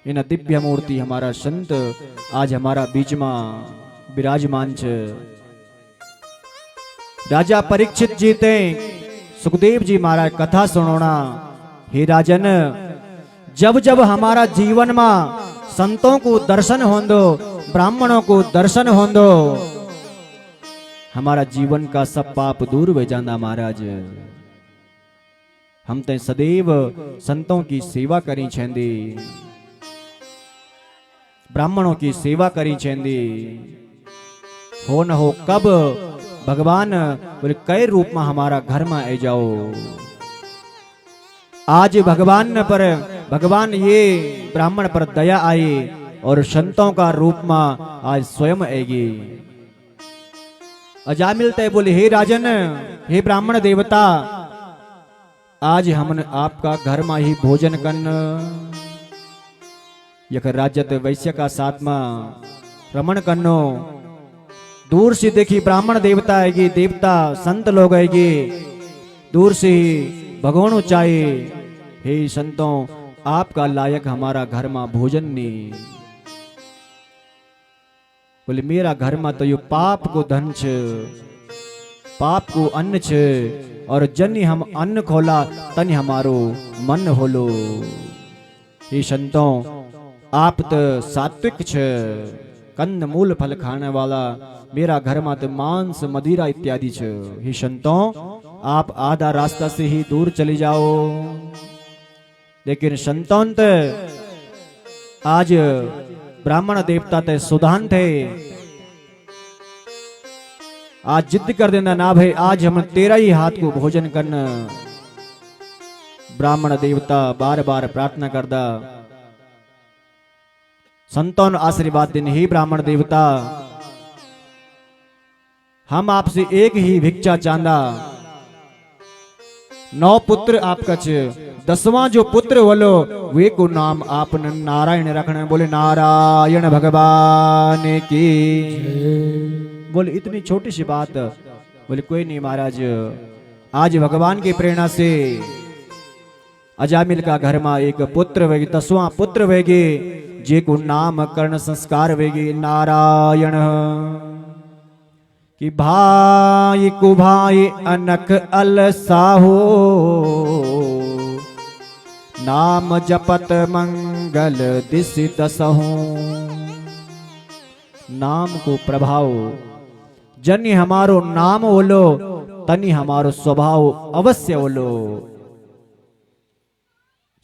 Speaker 1: इन दिव्य मूर्ति हमारा संत आज हमारा बीच में विराजमान छे। राजा परीक्षित जी ते सुखदेव जी महाराज कथा सुनोना, हे राजन जब जब हमारा जीवन में संतों को दर्शन होंदो, ब्राह्मणों को दर्शन होंदो, हमारा जीवन का सब पाप दूर हो जाता। महाराज हम ते सदैव संतों की सेवा करी छेंदी, ब्राह्मणों की सेवा करी छेंदी। हो न हो कब भगवान बोले कई रूप में हमारा घर में आ जाओ। आज भगवान ये ब्राह्मण पर दया आई और संतों का रूप में आज स्वयं आएगी। अजा मिलते बोले हे राजन, हे ब्राह्मण देवता, आज हमने आपका घर में ही भोजन करना। यह राज्य वैश्य का साथ में रमण करनो। दूर से देखी ब्राह्मण देवता आएगी, देवता संत लोग आएगी, दूर से ही भगवान चाहिए। हे संतों, आपका लायक हमारा घर में भोजन नहीं। बोले मेरा घर में तो यो पाप को धन छे, पाप को अन्न छे, और जन्य हम अन्न खोला तनि हमारो मन होलो। हे संतों, आप तो सात्विक छे, कंद मूल फल खाने वाला, मेरा घर में तो मांस मदिरा इत्यादि छे। हे संतों, आप आधा रास्ता से ही दूर चली जाओ। लेकिन संतों ते आज ब्राह्मण देवता ते सुधान थे, आज जिद कर देना ना भाई, आज हम तेरा ही हाथ को भोजन करना। ब्राह्मण देवता बार बार प्रार्थना करदा, संतों आशीर्वाद दिन, ही ब्राह्मण देवता हम आपसे एक ही भिक्षा चांदा। 9 पुत्र आपका छे, 10वां जो पुत्र बोलो वे को नाम आपने नारायण रखना। बोले नारायण भगवान की। बोले इतनी छोटी सी बात। बोले कोई नहीं महाराज, आज भगवान की प्रेरणा से अजामिल का घर में एक पुत्र वेगी, 10वां पुत्र वेगी, जे को नाम कर्ण संस्कार वेगी नारायण। कि भाई को भाई अनक अलसाहो, नाम जपत मंगल दिशि दसहु। नाम को प्रभाव जन्य हमारो नाम बोलो, तनि हमारो स्वभाव अवश्य बोलो।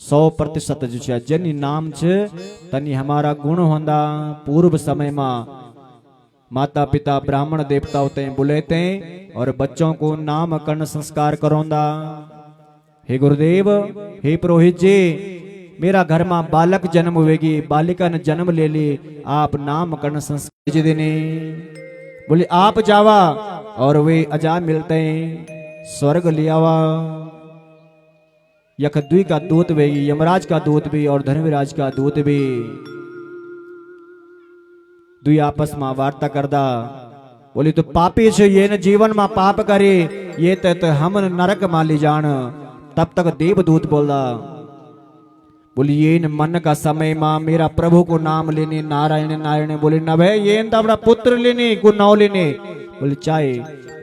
Speaker 1: 100% जो है जन्य नाम छे तनि हमारा गुण होंदा। पूर्व समय में माता पिता ब्राह्मण देवता होते हैं बुलेते और बच्चों को नामकरण संस्कार करोंदा। हे गुरुदेव, हे पुरोहित जी, मेरा घर में बालक जन्म हुएगी, बालिका ने जन्म ले ली, आप नामकरण संस्कार देने। बोले आप जावा, और वे अजा मिलते हैं स्वर्ग ले आवा। यखद्वी का दूत भी, यमराज का दूत भी और धर्मराज का दूत भी दुई आपस में वार्ता करदा। बोली तो पापी छे, ये न जीवन में पाप करे, ये तो हम नरक माली जान। तब तक देवदूत बोला, बोली ये न मन का समय में मेरा प्रभु को नाम लेने नारायण नारायण। बोले न भाई ये न अपना पुत्र लेने को नाव लेने। बोले चाहे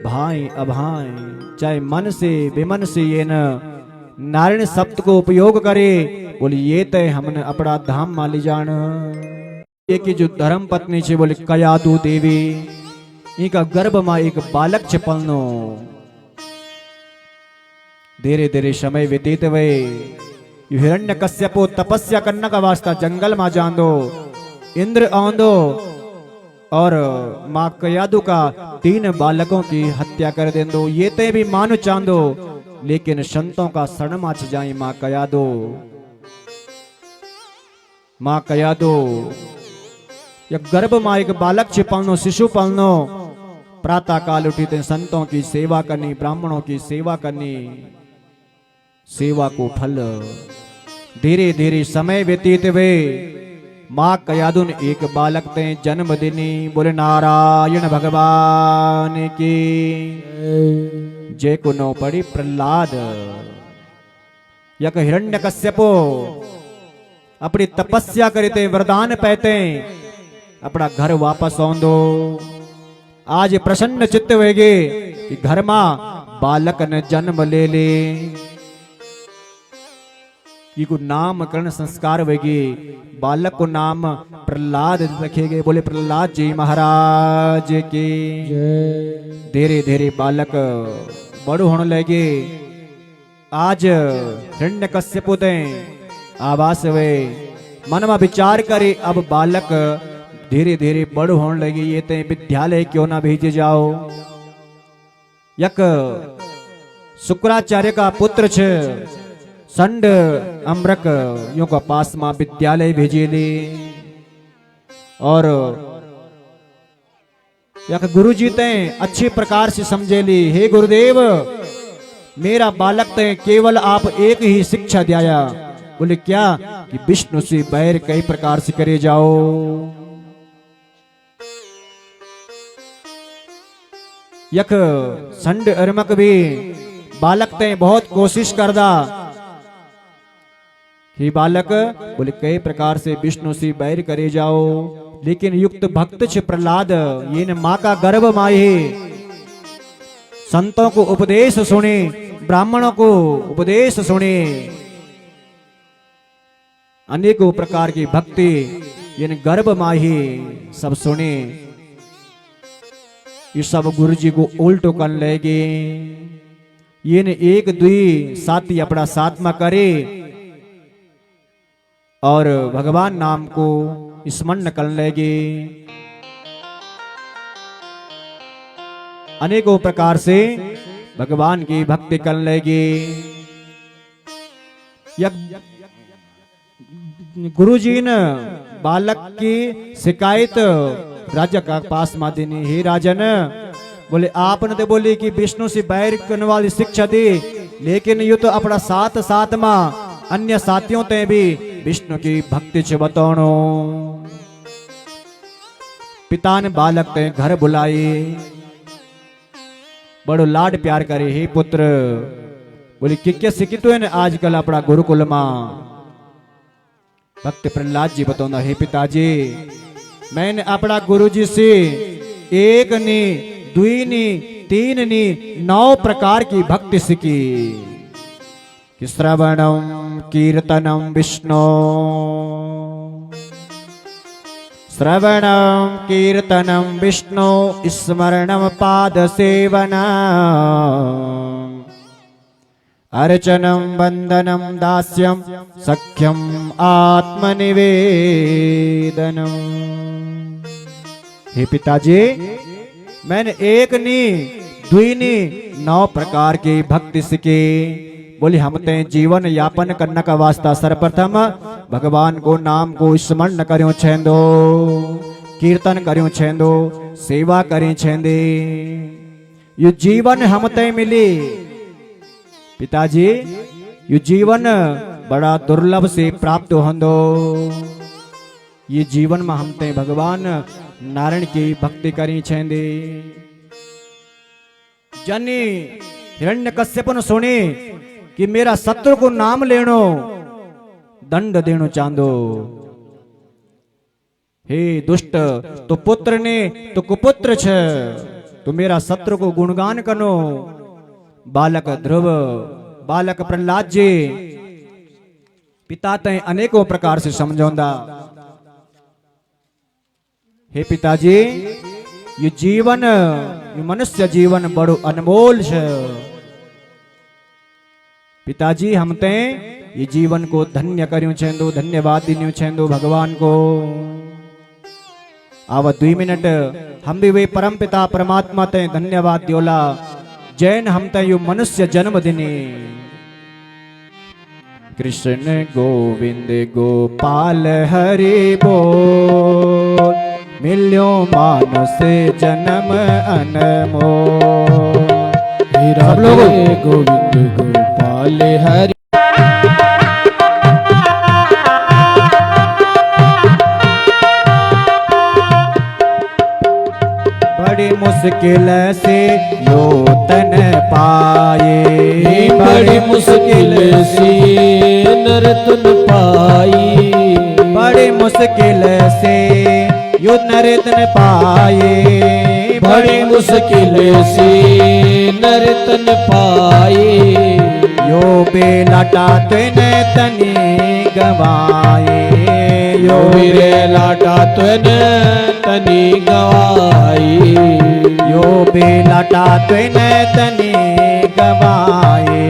Speaker 1: भाई अभाई, चाहे मन से बेमन से ये न नारायण शब्द को उपयोग करे। बोली ये तय हमने अपना धाम माली जान। ये की जो धर्म पत्नी छे, बोले कयादू देवी, इनका गर्भ में एक बालक छे पलनो। धीरे धीरे समय व्यतीत हुए। हिरण्य कश्यपो तपस्या करने का वास्ता जंगल में जांदो। इंद्र आंदो और माँ कयादु का 3 बालकों की हत्या कर देंदो। ये ते भी मानो चांदो, लेकिन संतों का शरण माच जाए माँ कयादो। माँ कयादो या गर्भ माँ एक बालक छिपालनो, शिशु पालनो। प्रातः काल उठी थे संतों की सेवा करनी, ब्राह्मणों की सेवा करनी, सेवा को फल। धीरे धीरे समय व्यतीत हुए। माँ कयादु ने एक बालक ते जन्म देनी। बोले नारायण भगवान की जय। को नो पड़ी प्रहलाद। यक हिरण्य कश्यपो अपनी तपस्या करते वरदान पाते अपना घर वापस आंदो। आज प्रसन्न चित्त होगे कि घर में बालक ने जन्म ले ले। को नामकरण संस्कार होगी। बालक को नाम प्रहलाद रखेगे। बोले प्रहलाद जी महाराज की। धीरे धीरे बालक बड़ो होने लगे। आज हिरण्य कश्यप आवास हुए। मन में विचार करे अब बालक धीरे धीरे बड़ होने लगे। ये ते विद्यालय क्यों ना भेजे जाओ। यक शुक्राचार्य का पुत्र छे संड अम्रक यो का पास में विद्यालय भेजेली। और यक गुरुजी ते अच्छे प्रकार से समझेली। हे गुरुदेव, मेरा बालक ते केवल आप एक ही शिक्षा दिया। बोले क्या? कि विष्णु से बैर कई प्रकार से करे जाओ। यक संड अरमक भी बालक ते बहुत कोशिश करदा कि बालक बोले कई प्रकार से विष्णु से बैर करे जाओ। लेकिन युक्त भक्त छ प्रहलाद, ये न माँ का गर्भ माए। संतों को उपदेश सुने, ब्राह्मणों को उपदेश सुने, अनेकों प्रकार की भक्ति ये गर्भ माही सब सुने। ये सब गुरु जी को उल्टो कर लेगे। ये ने एक दुई साथी अपना साथ में करे और भगवान नाम को स्मरण कर लेगे। अनेकों प्रकार से भगवान की भक्ति कर लेगे। गुरुजी ने बालक की शिकायत राजा का पास में देनी। हे राजन, बोले आपने तो बोले कि विष्णु से बैर करने वाली शिक्षा दी, लेकिन ये तो अपना साथ साथ में अन्य साथियों ते भी विष्णु की भक्ति से बताओ। पिता ने बालक ते घर बुलाए, बड़ो लाड प्यार करे। हे पुत्र, बोले क्या सीखी तो है आजकल अपना गुरुकुल में। भक्त प्रहलाद जी बताऊंगा, हे पिताजी, मैंने अपना गुरुजी से एक नी, दुई नी, तीन नी, 9 प्रकार की भक्ति सीखी। कि श्रवणम कीर्तनम विष्णु, श्रवणम कीर्तनम विष्णु, स्मरणम पाद सेवनम, अर्चनम वंदनम दास्यम, सख्यम आत्मनिवेदनम। हे पिताजी, मैंने एक नी, दुई नी, 9 प्रकार की भक्ति सीखी। बोले हम ते जीवन यापन करने का वास्ता सर्वप्रथम भगवान को नाम को स्मरण करियो छेंदो, कीर्तन करियो छेंदो, सेवा करी छेंदे। ये जीवन हम ते मिली पिताजी, ये जीवन बड़ा दुर्लभ से प्राप्त होंदो। ये जीवन में हम ते भगवान नारायण की भक्ति करी छेंदे। जनी हिरण्यकश्यप ने सुनी कि मेरा शत्रु को नाम लेनो, दंड देनो चांदो। हे दुष्ट, तो पुत्र ने तो कुपुत्र छे, तो मेरा शत्रु को गुणगान करो। बालक ध्रुव, बालक प्रहलाद जी पिता ते अनेकों प्रकार से समझौंदा। हे पिताजी, ये जीवन, ये मनुष्य जीवन बड़ो अनमोल है। पिताजी हम ते ये जीवन को धन्य करूं छेंदो, धन्यवाद दिन्यू छेंदो भगवान को। आवा 2 मिनट हम भी वे परम पिता परमात्मा ते धन्यवाद दियोला। जैन हम ते यू मनुष्य जन्म दिने। कृष्ण गोविंद गोपाल हरि बोल, मिल्यो मानुष जन्म अनमोल।
Speaker 2: सब लोग गोविंद गोपाल हरि।
Speaker 1: बड़ी मुश्किल से यो तन पाए,
Speaker 2: बड़ी मुश्किल से नर तुन पाई,
Speaker 1: बड़ी मुश्किल से यो नर तन पाए,
Speaker 2: बड़ी मुश्किल से नर तन पाए।
Speaker 1: यो बेलाटा तुने तनी गवाए,
Speaker 2: यो मेरे लाटा तुने तनी गवाई,
Speaker 1: यो बेलाटा तुने तनी गवाए,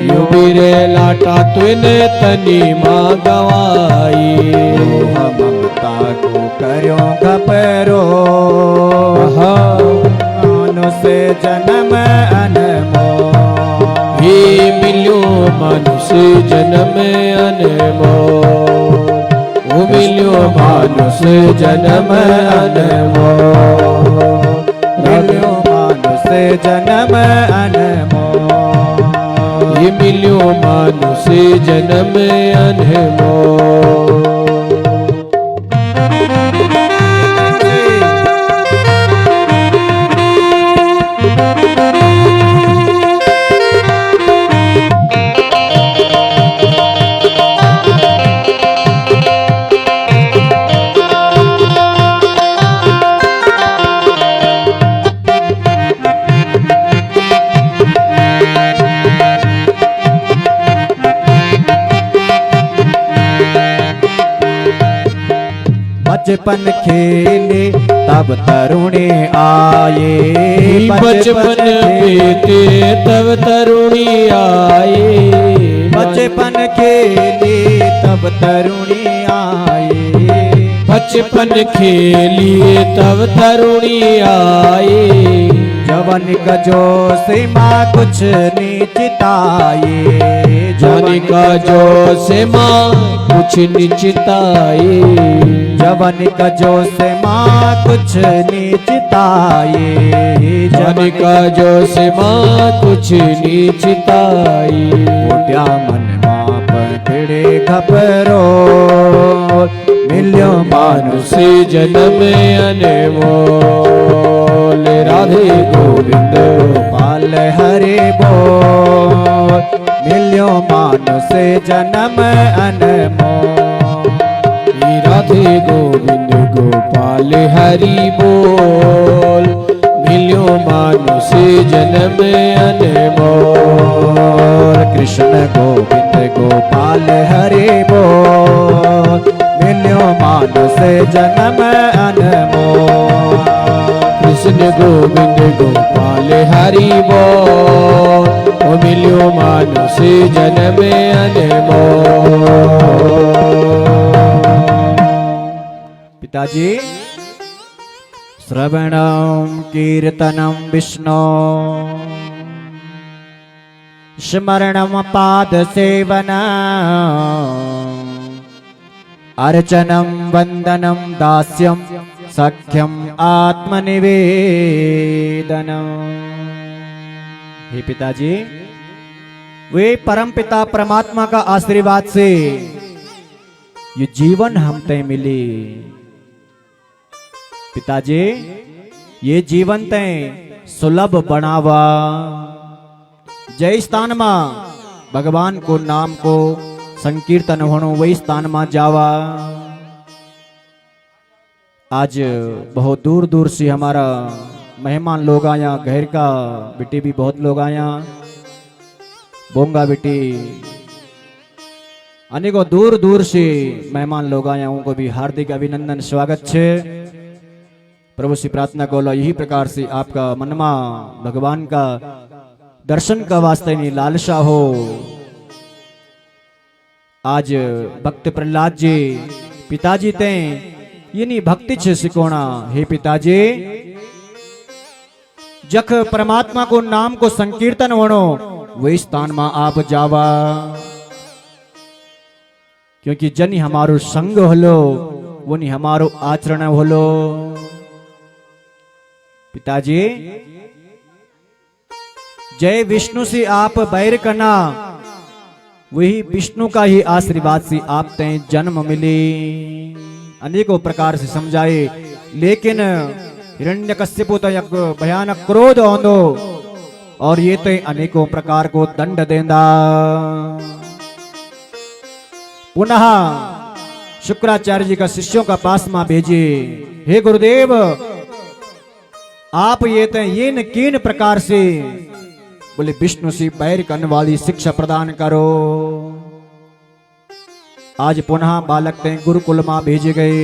Speaker 2: यो मेरे लाटा तुने तनी माँ गवाई।
Speaker 1: ममता को करो घपरो, मनुष्य जन्म अनमोल।
Speaker 2: हे मिल्यो मनुष्य जन्म अनमोल, ओ मिल्यो मनुष्य जन्म अनमोल,
Speaker 1: मिल्यो मनुष्य जन्म अनमोल,
Speaker 2: हे मिल्यो मनुष्य जन्म अनमोल।
Speaker 1: बचपन खेले तब तरुणी आए,
Speaker 2: बचपन बीते तब तरुणी आए,
Speaker 1: बचपन खेले तब तरुणी आए,
Speaker 2: बचपन खेलिए तब तरुणी आए।
Speaker 1: जवन का जो सीमा कुछ निचिताए,
Speaker 2: जवन का जो सीमा कुछ निचिताए,
Speaker 1: जवन का जो सीमा कुछ निचिताए,
Speaker 2: जवन का जो सीमा कुछ निचिताए।
Speaker 1: उड्या मन माप भिड़े घबरो, मिल्यो मानुष
Speaker 2: जन्म अनमोल। राधे गोविंद
Speaker 1: गोपाल हरि बोल, मिल्यो मानुष जन्म अनमोल।
Speaker 2: राधे गोविंद गोपाल हरि बोल, मिल्यो मानुष जन्म अनमोल।
Speaker 1: कृष्ण गोविंद गोपाल हरि बोल, मिल्यो मानुष जन्म अनमोल।
Speaker 2: कृष्ण गोविंद गोपाल हरि बोल, ओ मिल्यो मानुष जन्म अनमोल।
Speaker 1: पिताजी श्रवणं कीर्तनं विष्णो, स्मरणं पादसेवनम्, अर्चनं वन्दनं दास्यं सख्यम आत्मनिवेदनम्। हे पिताजी, वे परम पिता परमात्मा का आशीर्वाद से ये जीवन हम तय मिली। पिताजी, ये जीवन तय सुलभ बनावा। जय स्थान में भगवान को नाम को संकीर्तन होनो, वही स्थान में जावा। आज बहुत दूर दूर से हमारा मेहमान लोग आया, घर का बेटी भी बहुत लोग आया, बोंगा बेटी, अनेकों दूर दूर से मेहमान लोग आया, उनको भी हार्दिक अभिनंदन स्वागत है। प्रभु से प्रार्थना करो यही प्रकार से आपका मनमा भगवान का दर्शन का वास्ते नहीं लालसा हो, आज भक्त प्रहलाद जी पिताजी ते येनी भक्ति छे सिकोणा। हे पिताजी, जख परमात्मा को नाम को संकीर्तन वणो वही स्थान में आप जावा, क्योंकि जनी हमारो संग होलो वनी हमारो आचरण होलो। पिताजी, जय विष्णु से आप बैर करना, वही विष्णु का ही आशीर्वाद से आप ते जन्म मिले। अनेकों प्रकार से समझाए, लेकिन हिरण्यकश्यपु तो एक भयानक क्रोध होंदो और ये तो अनेकों प्रकार को दंड देंदा। पुनः शुक्राचार्य जी का शिष्यों का पास में भेजे, हे गुरुदेव, आप ये तो ये न किन प्रकार से बोले विष्णु से बैर करने वाली शिक्षा प्रदान करो। आज पुनः बालक ते गुरुकुल में भेजे गए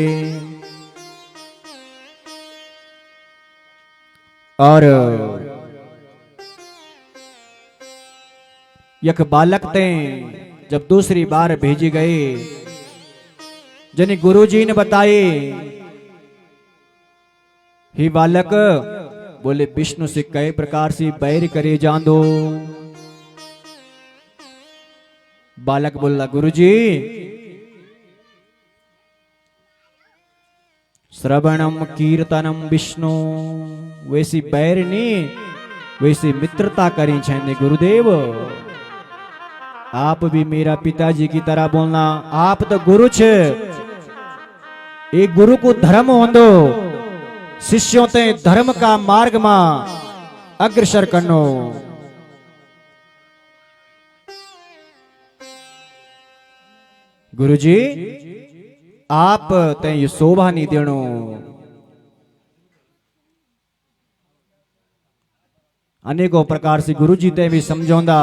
Speaker 1: और यक बालक ते जब दूसरी बार भेजे गए, जने गुरुजी ने बताए, हे बालक, बोले विष्णु से कई प्रकार से बैर करे जान दो। बालक बोला, गुरुजी, श्रवणम कीर्तनम विष्णु, वैसी बैर नहीं वैसी मित्रता करी छे गुरुदेव। आप भी मेरा पिताजी की तरह बोलना, आप तो गुरु छे। एक गुरु को धर्म होंदो, शिष्यों ते धर्म का मार्ग में अग्रसर करनो। गुरुजी, आप ते ये शोभा नहीं देनो। अनेकों प्रकार से गुरुजी ते भी समझौंदा,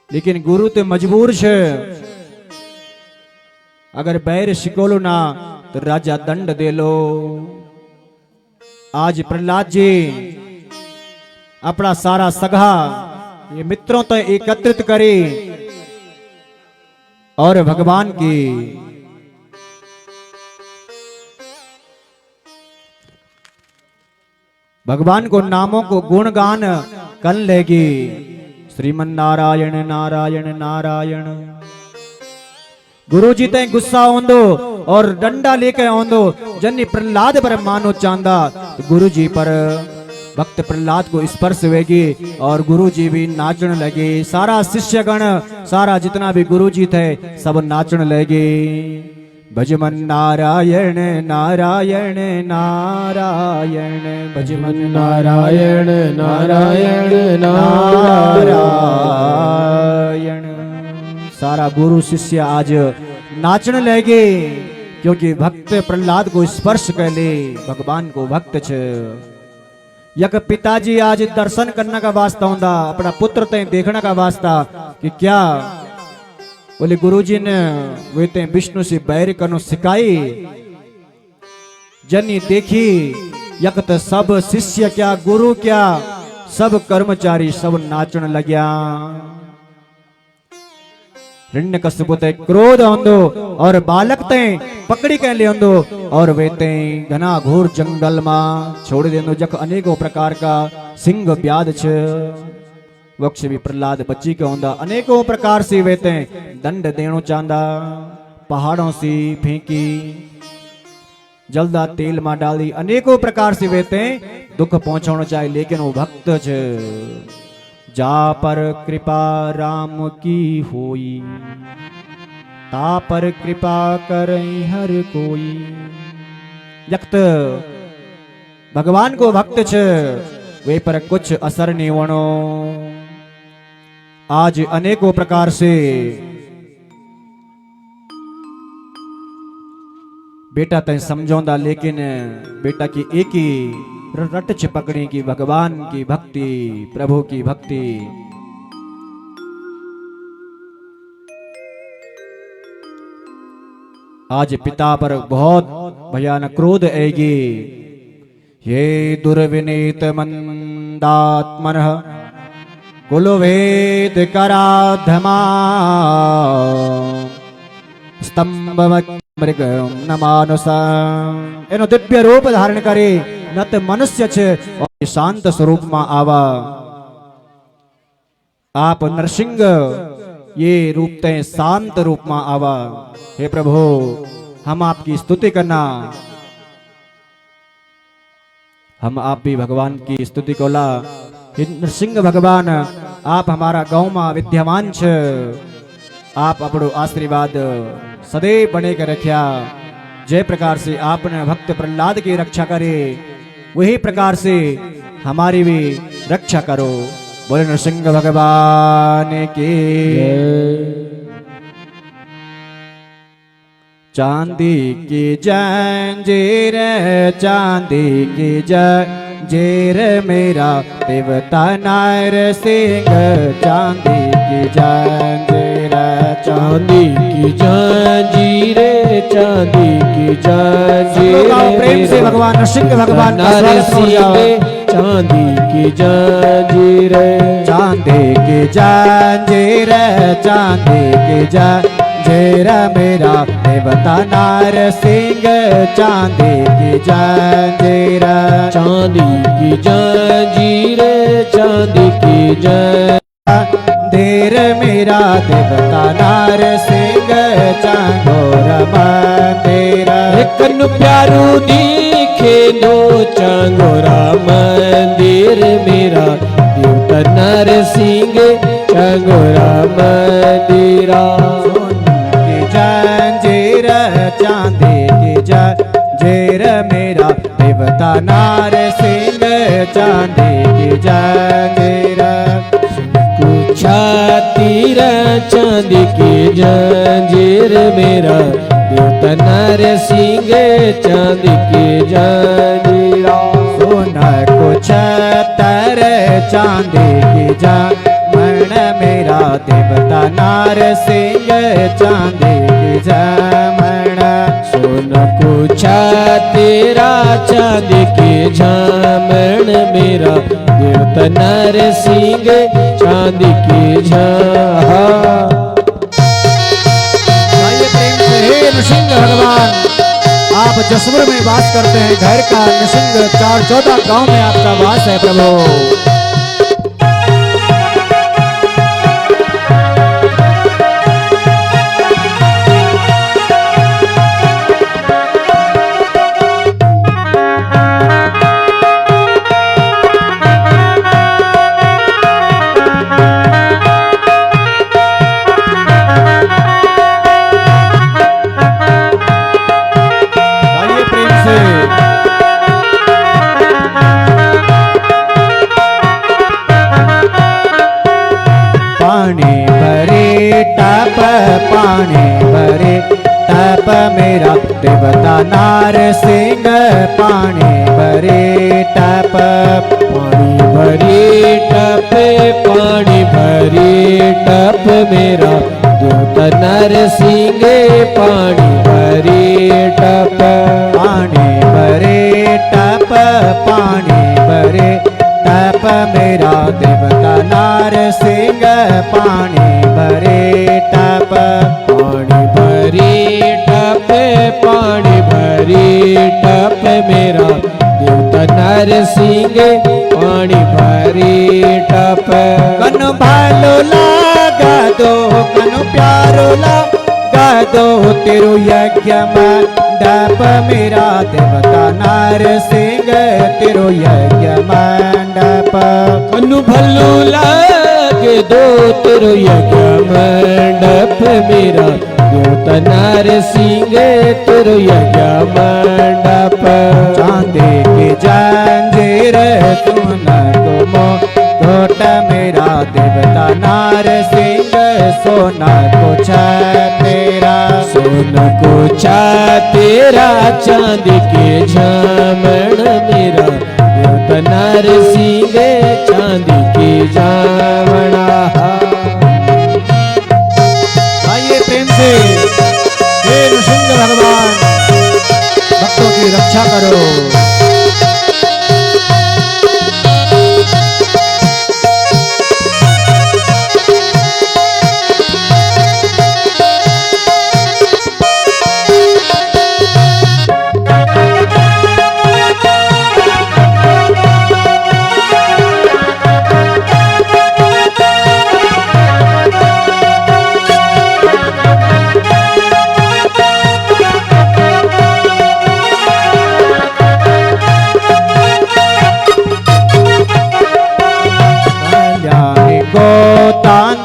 Speaker 1: लेकिन गुरु ते मजबूर छे। अगर बैर शिकोलो ना तो राजा दंड दे लो। आज प्रहलाद जी अपना सारा सगा ये मित्रों तो एकत्रित करे और भगवान की भगवान को नामों को गुणगान कर लेगी। श्रीमन नारायण नारायण नारायण। गुरु जी ते गुस्सा होंदो और डंडा लेके होंदो, जन्नी प्रहलाद पर मानो चांदा तो गुरु जी पर भक्त प्रहलाद को स्पर्श हुएगी और गुरु जी भी नाचने लगे। सारा शिष्यगण, सारा जितना भी गुरु जी थे सब नाचने लगे। भजमन नारायण नारायण नारायण, भजमन
Speaker 2: नारायण नारायण
Speaker 1: नारायण। सारा गुरु शिष्य आज नाचने लगे, क्योंकि भक्त प्रहलाद को स्पर्श कर ले, भगवान को भक्त छे। यक पिताजी आज दर्शन करने का वास्ता होंदा, अपना पुत्र ते देखने का वास्ता कि क्या बोले गुरुजी ने वे ते विष्णु से बैर करनो सिखाई। जनी देखी यक तो सब शिष्य क्या गुरु क्या सब कर्मचारी सब नाचन लग्या। हिरण्यकश्यप ते क्रोध होंदो और बालक ते पकड़ी के ले होंदो और वे ते घना घोर जंगल में छोड़ देंदो, जख अनेकों प्रकार का सिंह ब्याद छ। वक्ष भी प्रहलाद बच्ची के होंदा, अनेकों प्रकार से वे ते दंड देनो चांदा। पहाड़ों से फेंकी, जल्दा तेल में डाली, अनेकों प्रकार से वे ते दुख पहुंचाना चाहिए, लेकिन वो भक्त छ। जा पर कृपा राम की होई, ता पर कृपा करई हर कोई। जक्त भगवान को भक्त छ, वे पर कुछ असर नहीं वणो। आज अनेकों प्रकार से बेटा तय समझौंदा, लेकिन बेटा की एक ही रट पकड़ी की भगवान की भक्ति, प्रभु की भक्ति। आज पिता पर बहुत भयानक क्रोध आएगी। ये दुर्विनीत मंदात्मनः कुलवेद कराधमा સ્તંભ મૃગ નમાનુસ એનો દિવ્ય રૂપ ધારણ કરી નત મનુષ્ય છે શાંત સ્વરૂપમાં આવા आप नरसिंह ये रूप ते शांत रूप में आवा। हे प्रभु हम आपकी स्तुति करना, हम आप भी भगवान की स्तुति कोला। नरसिंह भगवान आप हमारा गांव में विद्यमान छे, आप अपनो आशीर्वाद सदैव बने कर रख्या। जय प्रकार से आपने भक्त प्रहलाद की रक्षा करे, वही प्रकार से हमारी भी रक्षा करो। बोले नरसिंह भगवान की। चांदी की जंजीर, चांदी की जंजीर मेरा देवता नरसिंह। चांदी की जंजीर,
Speaker 2: चांदी की जंजीर, चांदी की जंजीर
Speaker 1: प्रेम से भगवान नरसिंह भगवान
Speaker 2: नरसिंह। चांदी की जंजीर,
Speaker 1: चांदी की जंजीर, चांदी की जंजीर मेरा देवता नरसिंह। चांदी की जंजीर,
Speaker 2: चांदी की जंजीर, चांदी की
Speaker 1: जंजीर मेरा देवता नरसिंह। चांगोर मंदिर
Speaker 2: कनु प्यारू दिखे दो, चांगोरा मंदिर मेरा देवता नरसिंह। चांगोरा मंदिरा
Speaker 1: की जंजीर, चांदी की जंजीर मेरा देवता नरसिंह। चांदी की जंजीर
Speaker 2: छातीर, चांदी की जंजीर मेरा देवता नरसिंह। चांदी की जंजीरा
Speaker 1: सोना को छतर, चांदी की जमण मेरा देवता नरसिंह। चांदी की जमण
Speaker 2: सोना को छातेरा, चांदी की झामण मेरा देवता नरसिंह। चांदी की झा
Speaker 1: नरसिंह भगवान आप जसपुर में वास करते हैं। घर का नरसिंह 414 गांव में आपका वास है प्रभु। पानी भरे तप मेरा देवता नरसिंह। पानी भरे टप,
Speaker 2: पानी भरी टप, पानी भरी टप मेरा देवता नरसिंह। पानी भरी टप,
Speaker 1: पानी भरे टप, पानी भरे टप मेरा देवता नरसिंह। पानी भरे टप,
Speaker 2: पानी भरी टप, पानी भरी टप मेरा देवता नरसिंह। पानी भरी टप
Speaker 1: कनु भालो लागा दो, कनु प्यारो लागा दो तेरो यज्ञ मंडप मेरा देवता नरसिंह। तेरो यज्ञ मंडप
Speaker 2: कनु भल्लू लागे दो, तेरो यज्ञ मंडप मेरा देवता नरसिंह। तेरो यज्ञ मंडप
Speaker 1: चांदी की जंजीर सुन तुमो घोट मेरा देवता नरसिंह। सोना को तेरा,
Speaker 2: सोना को तेरा, चांदी के झामण मेरा देवता नरसिंह। चांदी की झामणा
Speaker 1: आइए प्रेम से हे नरसिंह भगवान भक्तों की रक्षा करो।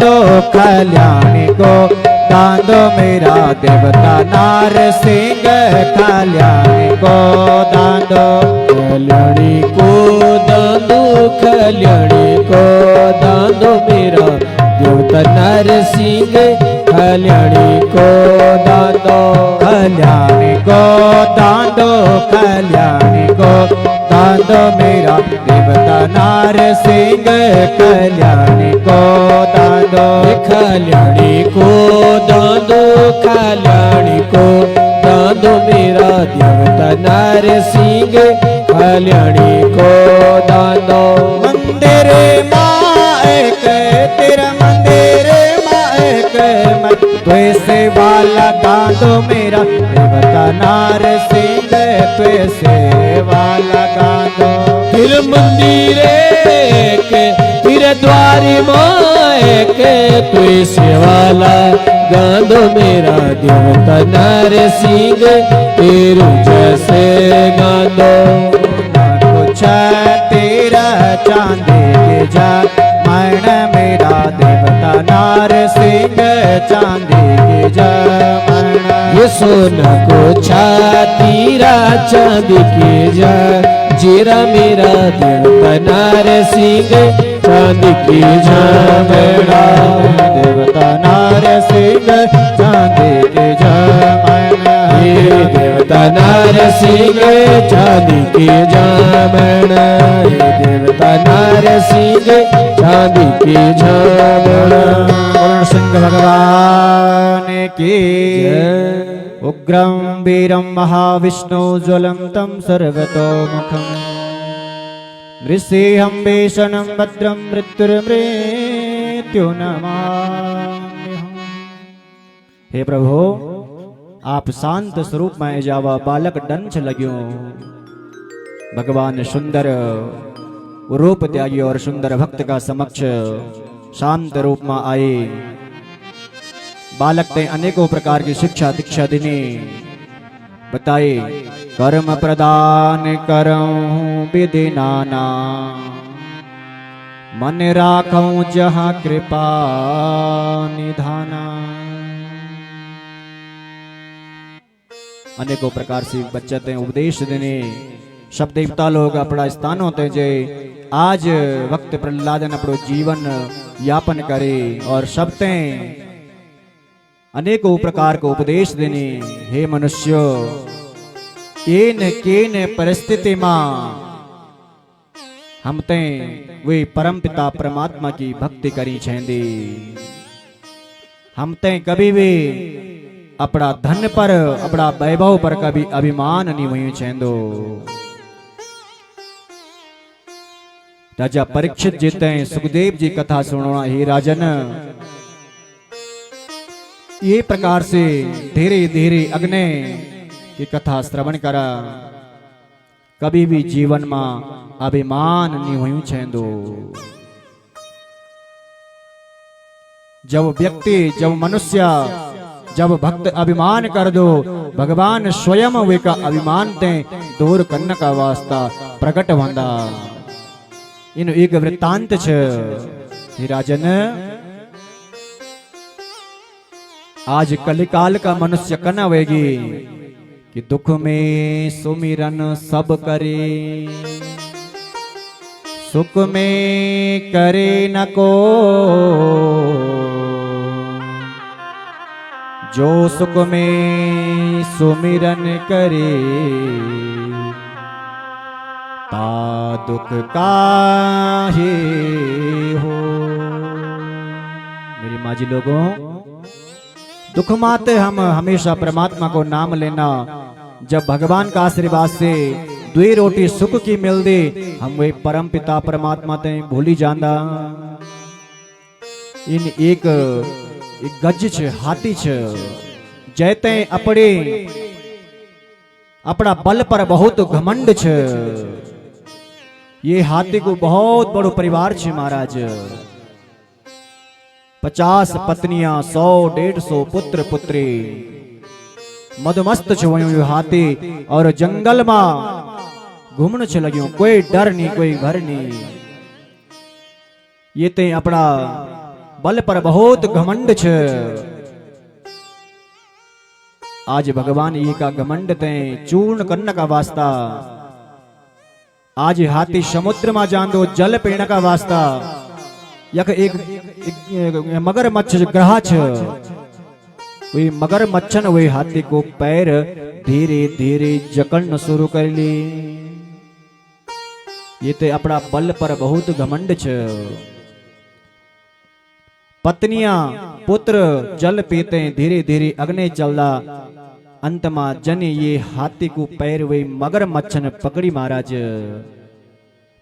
Speaker 1: दांदो कल्याणी को दांदो मेरा देवता नार सिंह कल्याणी को दांदो
Speaker 2: कल्याणी को दांदो कल्याणी को दांदो मेरा देवता नरसिंह कल्याणी को दांदो
Speaker 1: कल्याणी को दांदो कल्याणी को दांदो मेरा देवता नार सिंह कल्याणी को दांदो
Speaker 2: कल्याणी को दांदो कल्याणी को दांदो मेरा देवता नरसिंह कल्याणी को दांदो
Speaker 1: मंदिर मायक तेरा मंदिर मायक मैं तुझे सेवा लगा दो मेरा देवता नार सिंह तुझे सेवा लगा दो
Speaker 2: फिर मंदिर के फिर द्वारी माए के तुई सेवाला गांधो मेरा देवता नरसिंह तेरू जैसे गांधो
Speaker 1: कुछ तेरा चांदी के जा मण मेरा देवता नार सिंह चांदी के जा
Speaker 2: ये सोना को छातीरा चांदी के जा जीरा मेरा देवता नरसिंह चांदी की जामड़ा
Speaker 1: देवता नार सिंह चांदी की जामड़ा
Speaker 2: ये देवता नरसिंह चांदी की जामड़ा ये देवता नरसिंह चांदी की जामड़ा
Speaker 1: वरुण सिंह भगवान की उग्रं वीरं महाविष्णु ज्वलन्तं सर्वतोमुखं नृसिंहं भीषणं भद्रं मृत्युर्मृत्यु नमाम्यहम्। हे प्रभु आप शांत स्वरूप में जावा बालक डंच लग्यो भगवान सुंदर रूप त्यागी और सुंदर भक्त का समक्ष शांत रूप में आए बालक ने अनेकों प्रकार की शिक्षा दीक्षा देने बताए कर्म प्रदान करऊं विधि नाना मन राखूं जहाँ कृपा निधाना। अनेकों प्रकार से बच्चे उपदेश देने सब देवता लोग अपना स्थानों ते जे आज वक्त प्रहलादन अपनो जीवन यापन करे और सबते अनेकों प्रकार को उपदेश देने हे मनुष्य केन केन परिस्थिति में हम ते वे परम पिता परमात्मा की भक्ति करी छेंदी हम ते कभी भी अपना धन पर अपना वैभव पर कभी अभिमान नहीं हुई छेंदो। राजा परीक्षित जीते सुखदेव जी कथा सुनो हे राजन ये प्रकार से धीरे धीरे अग्नि की कथा श्रवण करा कभी भी जीवन में अभिमान नहीं हुई छेंदो। जब व्यक्ति जब मनुष्य जब भक्त अभिमान कर दो भगवान स्वयं वे का अभिमान ते दूर करने का वास्ता प्रकट वंदा। इन एक वृत्तांत छ हे राजन आज कलिकाल का मनुष्य कना वेगी कि दुख में सुमिरन सब करे सुख में करे न को जो सुख में सुमिरन करे ता दुख काहे हो। मेरी माँ जी लोगों दुख माते हम हमेशा परमात्मा को नाम लेना जब भगवान का आशीर्वाद से दुई रोटी सुख की मिल दे हम वे परम पिता परमात्मा ते भूली जांदा। इन एक गज छ हाथी छ जैते अपने अपना बल पर बहुत घमंड छ। ये हाथी को बहुत बड़ो परिवार छ महाराज 50 पत्नियां 100-150 पुत्र पुत्री मदमस्त छ वयो हाथी और जंगल में घूमने छ लग्यो कोई डर नहीं कोई घर नहीं। ये ते अपना बल पर बहुत घमंड छ। आज भगवान ये का घमंड ते चूर्ण करने का वास्ता, आज हाथी समुद्र में जांदो जल पीने का वास्ता, यक एक मगरमच्छ ग्रह छ, वही मगरमच्छन वही हाथी को पैर धीरे धीरे जकड़ना शुरू कर ली। ये ते अपना बल पर बहुत घमंड छ। पत्नियां पुत्र जल पीते धीरे धीरे अग्नि चलदा, अंत में जने ये हाथी को पैर वही मगरमच्छन पकड़ी महाराज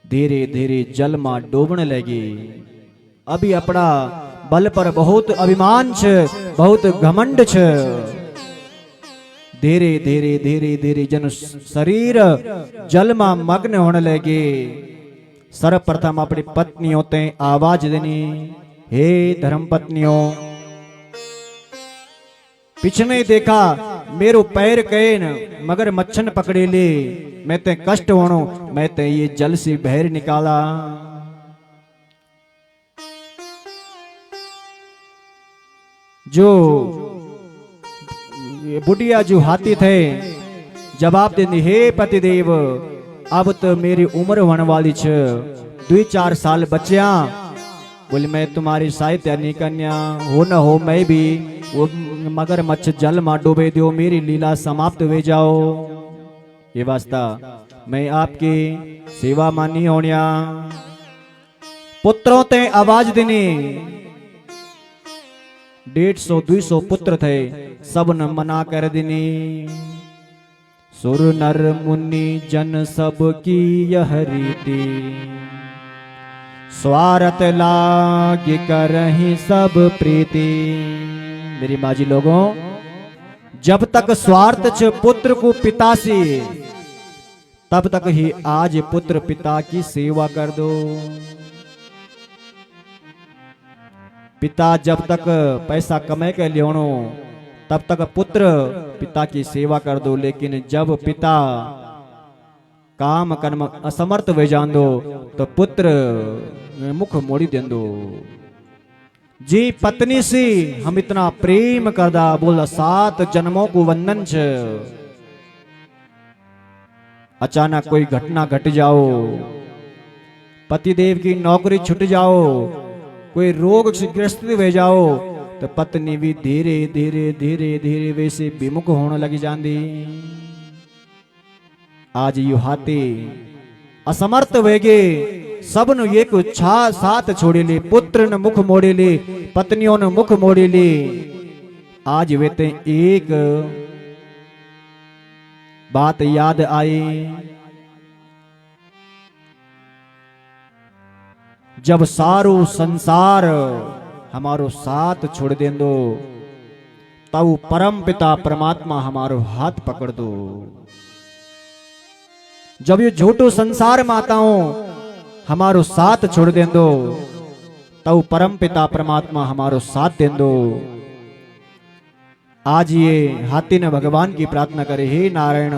Speaker 1: धीरे धीरे जल में डूबने लगी। अभी अपना बल पर बहुत अभिमान छ, बहुत घमंड छ। धीरे धीरे धीरे धीरे जन शरीर जल में मग्न होने लगे। सर्वप्रथम अपनी पत्नियों ते आवाज देनी, हे धर्म पत्नियों, पीछे नहीं देखा मेरो पैर कैन मगर मच्छन पकड़े ले, मैं ते कष्ट होनो, मैं ते ये जल से बहर निकाला। जो बुढ़िया जो हाथी थे जवाब देनी, हे पतिदेव, अब तो मेरी उम्र होने वाली छ, 2-4 साल बच्चिया। बोले मैं तुम्हारी साहित्य कन्या हो न हो, मैं भी वो मगरमच्छ जल में डूबे दो, मेरी लीला समाप्त हो जाओ। ये वास्ता मैं आपकी सेवा मानी होनिया। पुत्रों ते आवाज देनी, 150-200 पुत्र थे, सब न मना कर देनी। सुर नर मुनि जन सब की यह रीति, स्वार्थ लाग करहि सब प्रीति। मेरी माजी लोगों, जब तक स्वार्थ छ पुत्र को पिता से, तब तक ही आज पुत्र पिता की सेवा कर दो। पिता जब तक पैसा कमाए के लियोनो, तब तक पुत्र पिता की सेवा कर दो। लेकिन जब पिता काम कर्म असमर्थ वे जान दो, तो पुत्र मुख मोड़ी दे दो। जी पत्नी से हम इतना प्रेम करदा, बोला 7 जन्मों को वंदन छ। अचानक कोई घटना घट जाओ, पतिदेव की नौकरी छूट जाओ, कोई रोग से ग्रस्त हो जाओ, तो पत्नी भी धीरे धीरे धीरे धीरे वैसे विमुख होने लगी जाती। आज यू हाथी असमर्थ वेगे, सब नु एक छा साथ छोड़े ले, पुत्र न मुख मोड़े ले, पत्नियों ने मुख मोड़े ले। आज वेते एक बात याद आई, जब सारो संसार हमारो साथ छोड़ दे दो, तब परम पिता परमात्मा हमारो हाथ पकड़ दो। जब ये झूठो संसार माताओं हमारो साथ छोड़ दे दो, तब परम पिता परमात्मा हमारो साथ दे दो। आज ये हाथी ने भगवान की प्रार्थना करे, हे नारायण,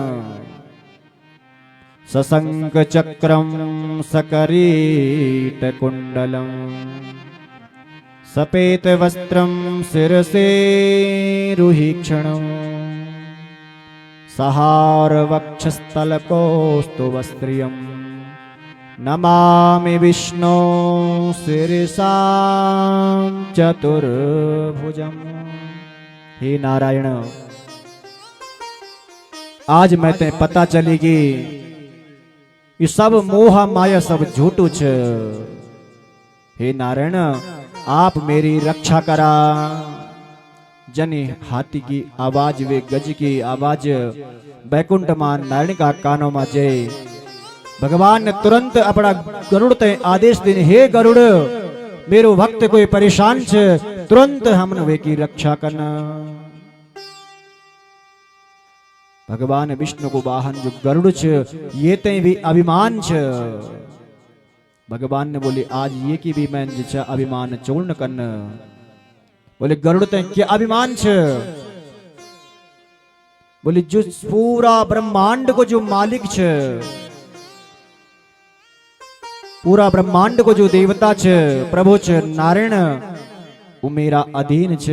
Speaker 1: सशंक चक्रम सकरीट कुंडलम सपेत वस्त्रम शिरसे रुहीक्षणम सहार वक्षस्थल कौस्तु वस्त्रियम नमामि विष्णु शिरसा चतुर्भुजम। हे नारायण, आज मैं ते पता चलेगी ये सब मोह माया सब झूठू छ। हे नारायण, आप मेरी रक्षा करा। जनी हाथी की आवाज वे गज की आवाज बैकुंठ मान नारायण का कानों में जय। भगवान ने तुरंत अपना गरुड़ ते आदेश देने, हे गरुड़, मेरो भक्त कोई परेशान छ, तुरंत हमने वे की रक्षा करना। भगवान विष्णु को वाहन जो गरुड़ छ, ये ते भी अभिमान छ। भगवान ने बोले, आज ये की भी मैं जिछा अभिमान चूर्ण करना। बोले गरुड़ ते क्या अभिमान छ? बोले जो पूरा ब्रह्मांड को जो मालिक छ, पूरा ब्रह्मांड को जो देवता छ, प्रभु छ, नारायण, वो मेरा अधीन छ।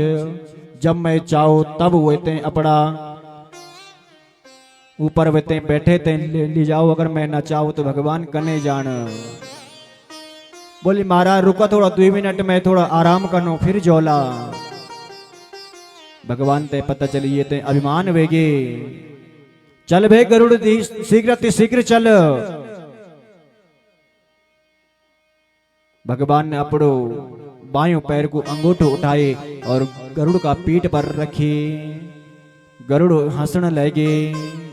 Speaker 1: जब मैं चाहूं तब वो ते अपना ऊपर वेते बैठे ते ले जाओ, अगर मैं ना चाहूं तो भगवान कने जान। बोली महाराज रुको थोड़ा 2 मिनट में थोड़ा आराम करनो फिर जोला। भगवान ते पता चली ये ते अभिमान वेगे। चल भे गरुड़ दी शीघ्र चल। भगवान ने अपड़ो बायों पैर को अंगूठो उठाए और गरुड़ का पीठ पर रखी। गरुड़ हंसने लगे।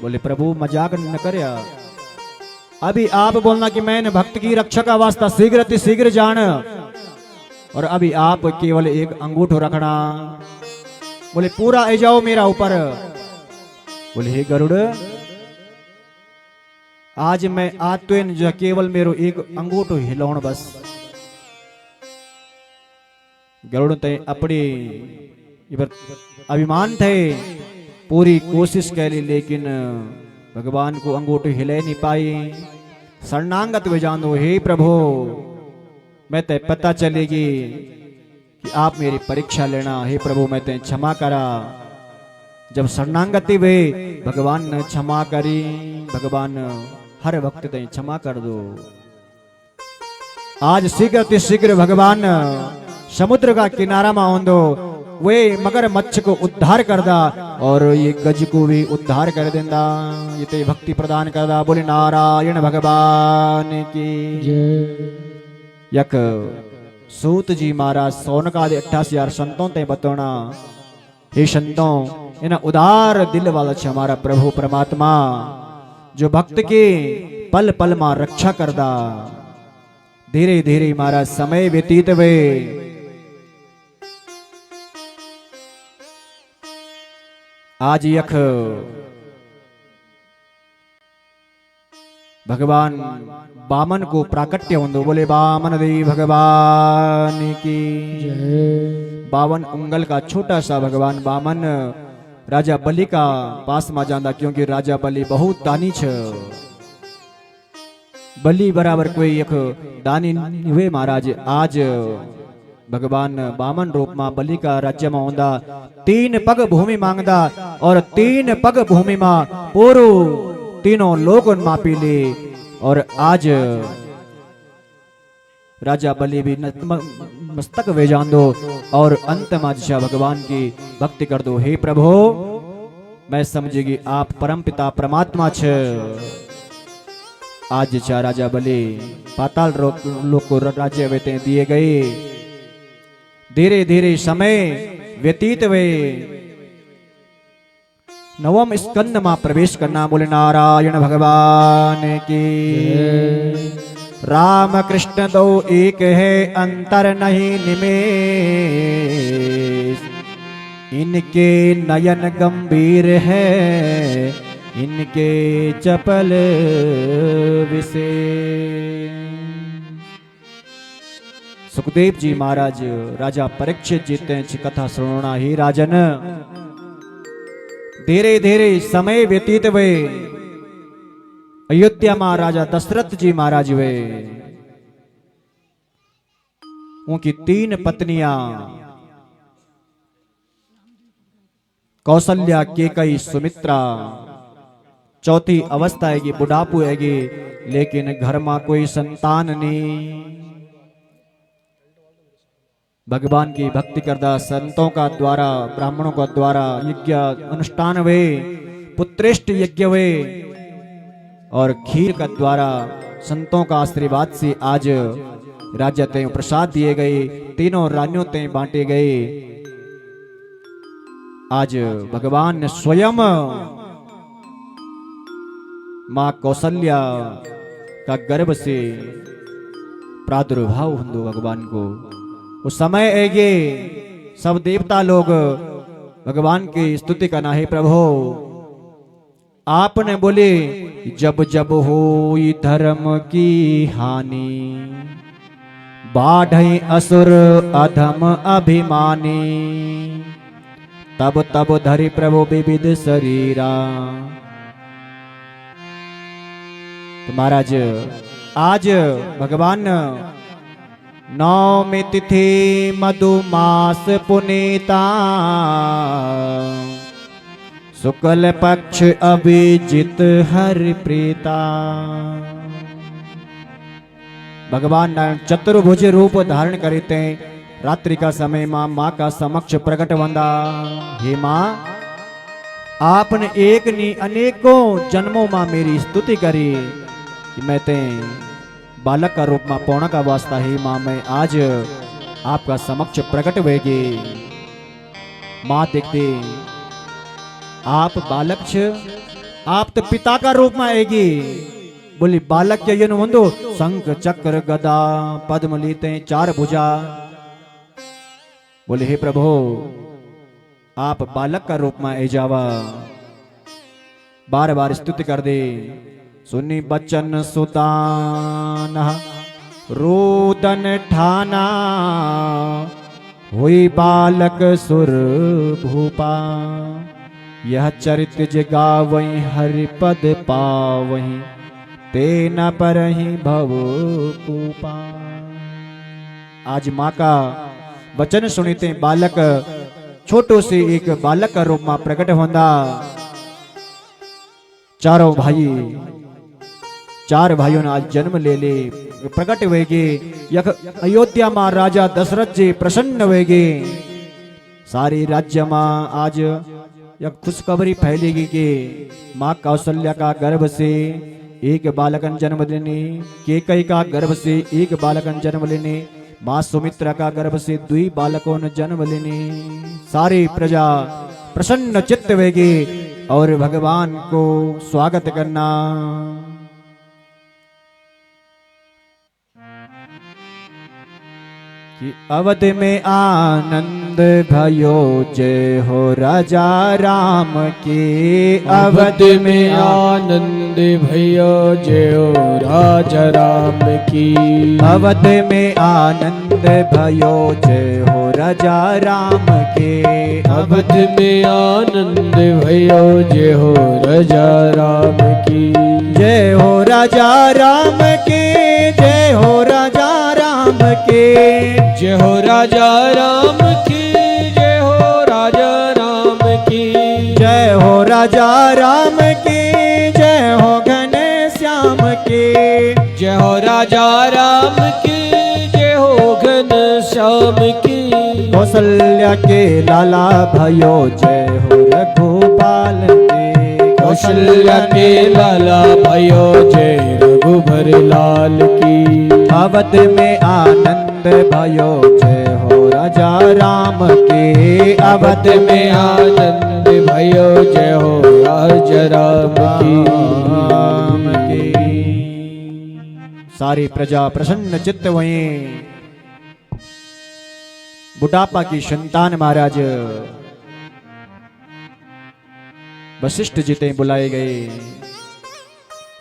Speaker 1: बोले प्रभु मजाक न करया, अभी आप बोलना कि मैंने भक्त की रक्षा का वास्ता शीघ्र जान, और अभी आप केवल एक अंगूठो रखना। बोले पूरा आ जाओ मेरा ऊपर। बोले हे गरुड़, आज मैं आत्वेन जो केवल मेरो एक अंगूठो हिलाउण बस। गरुड़ ते अपने अभिमान थे, पूरी कोशिश कैली लेकिन भगवान को अंगूठो हिले नहीं पाई। शरणांगत वे जानो, हे प्रभु मैं ते पता चलेगी कि आप मेरी परीक्षा लेना। हे प्रभु मैं ते क्षमा करा। जब शरणांगति वे भगवान ने क्षमा करी। भगवान हर वक्त ते क्षमा कर दो। आज शीघ्र भगवान समुद्र का किनारा में आंदो, वे मगर मच्छ को उद्धार कर दा और ये गज को भी उद्धार कर देंदा। ये ते भक्ति प्रदान कर दा। बोले नारायण भगवान की जय। यक सूत जी महाराज सोनकादि 88,000 संतों ते बतौना, हे संतों इन उदार दिल वाला छे हमारा प्रभु परमात्मा, जो भक्त के पल पल मां रक्षा कर दा। धीरे धीरे महाराज समय व्यतीत वे। आज यख भगवान बामन को प्राकट्य होंदो। बोले बामन देव भगवान की जय। 52 उंगल का छोटा सा भगवान बामन राजा बलि का पास में जांदा, क्योंकि राजा बलि बहुत दानी छ। बलि बराबर कोई एक दानी हुए महाराज। आज भगवान बामन रूप में बलि का राज्य में होंदा। 3 पग भूमि मांगदा और 3 पग भूमि में पूरो तीनों लोग मापी ले। और आज राजा बलि भी मस्तक वे जान दो और अंत में दिशा भगवान की भक्ति कर दो। हे प्रभु मैं समझेगी आप परम पिता परमात्मा छ। आज दिशा राजा बलि पाताल लोक को राज्य वेते दिए गए। धीरे धीरे समय व्यतीत वे। 9वें स्कंद में प्रवेश करना। बोले नारायण भगवान की। राम कृष्ण दो एक है अंतर नहीं निमेष, इनके नयन गंभीर है इनके चपल विशेष। सुखदेव जी महाराज राजा परीक्षित जीते कथा सुनना। ही राजन धीरे धीरे समय व्यतीत वे। अयोध्या में राजा दशरथ जी महाराज वे। उनकी 3 पत्नियां कौशल्या, केकई, सुमित्रा। चौथी अवस्था आएगी, बुढ़ापू आएगी, लेकिन घर में कोई संतान नहीं। भगवान की भक्ति करदा संतों का द्वारा ब्राह्मणों का द्वारा यज्ञ अनुष्ठान वे, पुत्रेष्ट यज्ञ वे और खीर का द्वारा संतों का आशीर्वाद से आज राज्य ते प्रसाद दिए गए। तीनों रानियों ते बांटे गए। आज भगवान ने स्वयं मां कौशल्या का गर्भ से प्रादुर्भाव हुंदो भगवान को। उस समय आएगे सब देवता लोग भगवान की स्तुति करना। है प्रभु आपने बोले जब जब हो धर्म की हानि, बाढ़े असुर अधम अभिमानी, तब तब धरि प्रभु विविध शरीरा। तो महाराज आज भगवान नौमी तिथि मधुमास पुनीता शुक्ल पक्ष अभिजित हरि प्रीता। भगवान नारायण चतुर्भुज रूप धारण करते रात्रि का समय माँ का समक्ष प्रकट वंदा। हे माँ, आपने एक नी अनेकों जन्मों में मेरी स्तुति करी कि मैं ते बालक का रूप में पौना का वास्ता ही माँ मैं आज आपका समक्ष प्रकट हुएगी। माँ देखते आप बालक छ, आप तो पिता का रूप में आएगी। बोली बालक के यन वंदो शंख चक्र गदा पद्म लीते चार भुजा। बोले हे प्रभु, आप बालक का रूप में आ जावा। बार बार स्तुति कर दे। सुनी बचन सुतान रोदन ठाना हुई बालक सुर भूपा। यह चरित्र जगावहीं हरि पद पावहीं ते न परहि भव कूपा। आज माँ का वचन सुनते बालक छोटो से एक बालक का रूप में प्रकट होंदा। चारों भाई, चार भाइयों ने आज जन्म ले ले प्रकट हुएगे। यक अयोध्या में राजा दशरथ जी प्रसन्न हुएगे। सारी राज्य में आज यह खुशखबरी फैलेगी कि माँ कौशल्या का गर्भ से एक बालकन जन्म लेने, केकई का गर्भ से एक बालकन जन्म लेने, माँ सुमित्रा का गर्भ से 2 बालकों ने जन्म लेने। सारी प्रजा प्रसन्न चित्त होगी और भगवान को स्वागत करना। कि अवध में आनंद भयो जय हो राजा राम की।
Speaker 2: अवध में आनंद भयो जय हो राजा राम की।
Speaker 1: अवध में आनंद भयो जय हो राजा राम के।
Speaker 2: अवध में आनंद भयो जय हो राजा राम की।
Speaker 1: जय हो राजा राम के, जय हो राजा राम के।
Speaker 2: जय हो राजा राम की, जय हो राजा राम की।
Speaker 1: जय हो राजा राम की, जय हो घन श्याम के।
Speaker 2: जय हो राजा राम की, जय हो घन श्याम की।
Speaker 1: कौशल्या के लाला भयो जय हो रघुपाल के।
Speaker 2: कौशल्या के लाला भयो जय रघुबर लाल की।
Speaker 1: अवध में आनंद भयो जय हो राजा राम के।
Speaker 2: अवध में आनंद भयो जय हो राजा राम की।
Speaker 1: सारी प्रजा प्रसन्न चित्त हुई। बुढ़ापा की संतान महाराज वशिष्ठ जी ते बुलाए गए।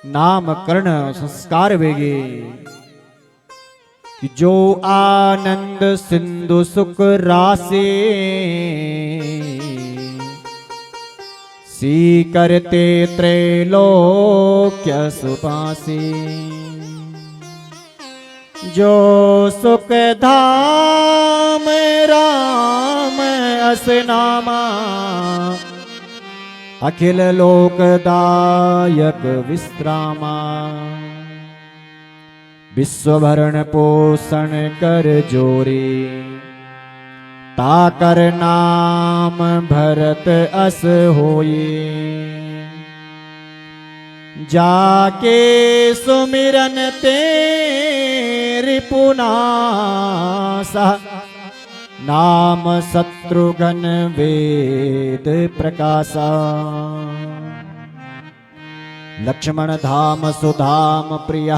Speaker 1: नामकरण संस्कार वेगे कि जो आनंद सिंधु सुख रासे सी करते त्रैलोक्य सुपासी। जो सुख धाम राम असनामा अखिल लोकदायक विश्रामा। विश्वभरण पोषण कर जोरी ताकर नाम भरत अस होए। जाके सुमिरन तेरि पुनासा नाम शत्रुघ्न वेद प्रकाशा। लक्ष्मण धाम सुधाम प्रिय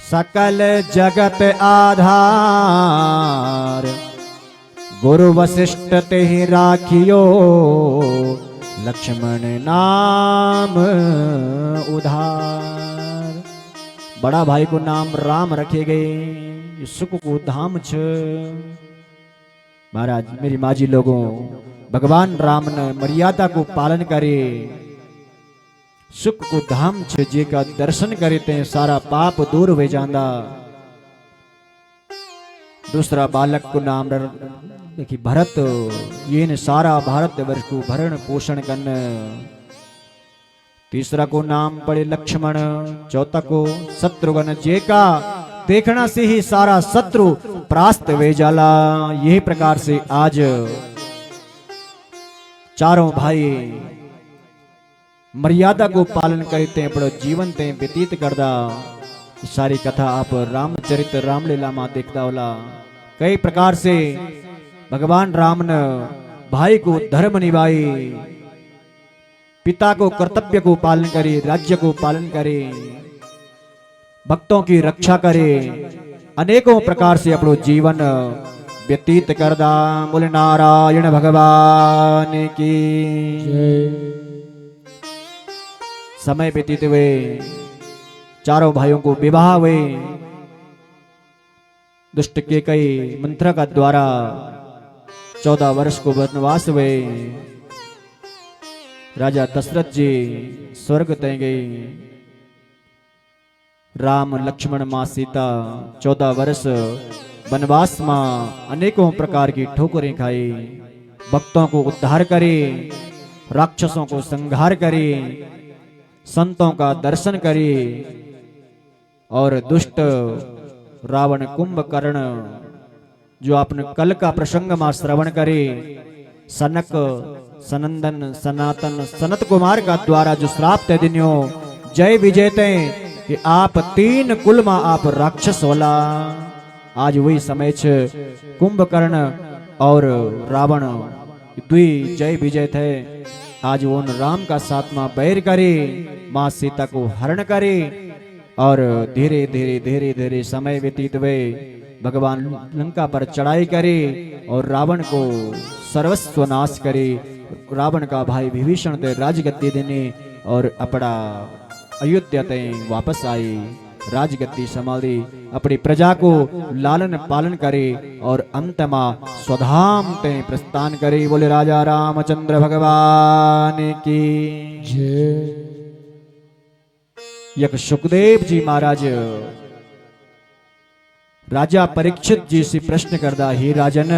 Speaker 1: सकल जगत आधार। गुरु वशिष्ठ ते राखियो लक्ष्मण नाम उधार। बड़ा भाई को नाम राम रखे गए। सुख को धाम छ। महाराज मेरी माजी लोगों, भगवान राम ने मर्यादा को पालन करे। सुख को धाम छ, जे का दर्शन करे ते सारा पाप दूर हो जांदा। दूसरा बालक को नाम देखी भरत, ये ने सारा भारत वर्ष को भरण पोषण करन। तीसरा को नाम पड़े लक्ष्मण, चौथा को शत्रुघ्न, जे का देखना से ही सारा शत्रु परास्त वे जाला। यही प्रकार से आज चारों भाई मर्यादा को पालन करते हैं, पड़ो जीवन ते व्यतीत करदा। सारी कथा आप रामचरित रामलीला में देखता होला। कई प्रकार से भगवान राम ने भाई को धर्म निभाई, पिता को कर्तव्य को पालन करे, राज्य को पालन करे, भक्तों की रक्षा करे, अनेकों प्रकार से अपनो जीवन व्यतीत करदा। बोले नारायण भगवान की
Speaker 2: जय।
Speaker 1: समय व्यतीत हुए, चारों भाइयों को विवाह हुए। दुष्ट के कई मंत्र का द्वारा 14 वर्ष को वनवास हुए। राजा दशरथ जी स्वर्ग तय गए। राम लक्ष्मण मां सीता 14 वर्ष वनवास में अनेकों प्रकार की ठोकरें खाई। भक्तों को उद्धार करे, राक्षसों को संहार करे, संतों का दर्शन करे और दुष्ट रावण कुंभकर्ण जो आपने कल का प्रसंग में श्रवण करे, सनक सनंदन सनातन सनत कुमार का द्वारा जो श्राप ते दिन्यो जय विजेते कि आप 3 कुल में आप राक्षस होला। आज वही समय छ कुंभकर्ण और रावण दुई जय विजय थे। आज वो राम का साथ में बैर करे, मां सीता को हरण करे और धीरे धीरे धीरे धीरे समय व्यतीत हुए। भगवान लंका पर चढ़ाई करे और रावण को सर्वस्व नाश करे। रावण का भाई विभीषण ते राजगद्दी देने और अपना अयोध्या ते वापस आई, राजगद्दी संभाली, अपनी प्रजा को लालन पालन करे और अंत में स्वधाम ते प्रस्थान करे। बोले राजा रामचंद्र भगवान की
Speaker 2: जय।
Speaker 1: यक सुखदेव जी महाराज राजा परीक्षित जी से प्रश्न करदा, हे राजन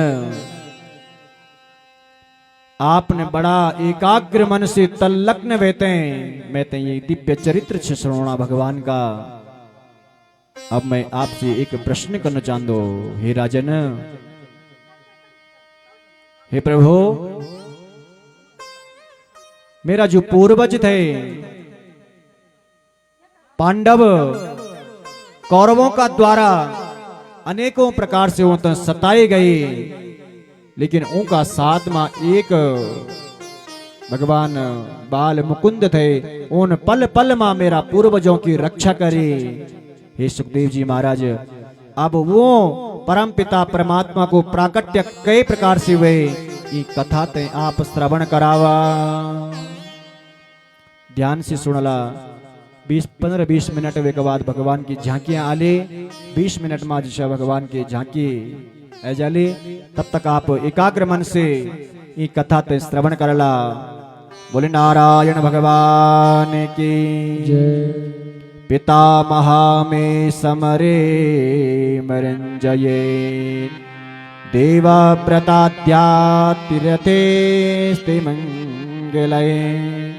Speaker 1: आपने बड़ा एकाग्र मन से तल्लग्न वेते, मैं ते ये दिव्य चरित्र छ श्रवणा भगवान का। अब मैं आपसे एक प्रश्न करना चाहूं, हे राजन, हे प्रभु, मेरा जो पूर्वज थे पांडव कौरवों का द्वारा अनेकों प्रकार से वो तो सताए गए, लेकिन उनका साथ में एक भगवान बाल मुकुंद थे, उन पल पल में मेरा पूर्वजों की रक्षा करे। हे सुखदेव जी महाराज, अब वो परम पिता परमात्मा को प्राकट्य कई प्रकार से हुए, ये कथा ते आप श्रवण करावा। ध्यान से सुनला। 15-20 मिनट के बाद भगवान की झांकियां आले, 20 मिनट में जिसे भगवान की झांकी जाले, तब तक आप एकाग्र मन से ये कथा ते श्रवण करला। बोले नारायण भगवान की
Speaker 2: जय।
Speaker 1: पितामह में समरे मरंजये देवा प्रताद्यातिरते स्ते मंगलये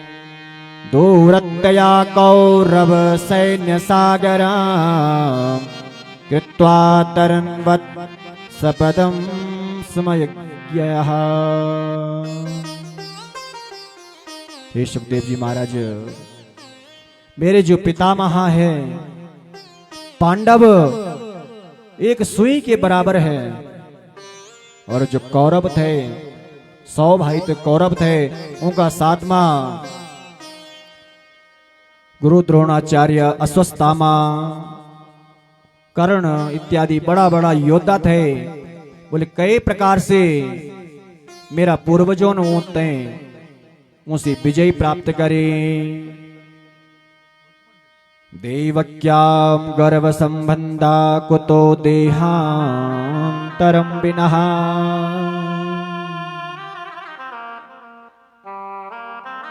Speaker 1: दूरतया कौरव सैन्य सागरा कृत्वा तरन्वत् सपदं स्मयज्ञः। हे सुखदेव जी महाराज, मेरे जो पितामह है पांडव एक सुई के बराबर है, और जो कौरव थे 100 भाई तो कौरव थे, उनका सातवा गुरु द्रोणाचार्य, अश्वत्थामा, कर्ण इत्यादि बड़ा बड़ा योद्धा थे। बोले कई प्रकार से मेरा पूर्वजों ने उसे विजय प्राप्त करे। देवक्यां गर्भ संबंधा कुतो देहांतरं विनः।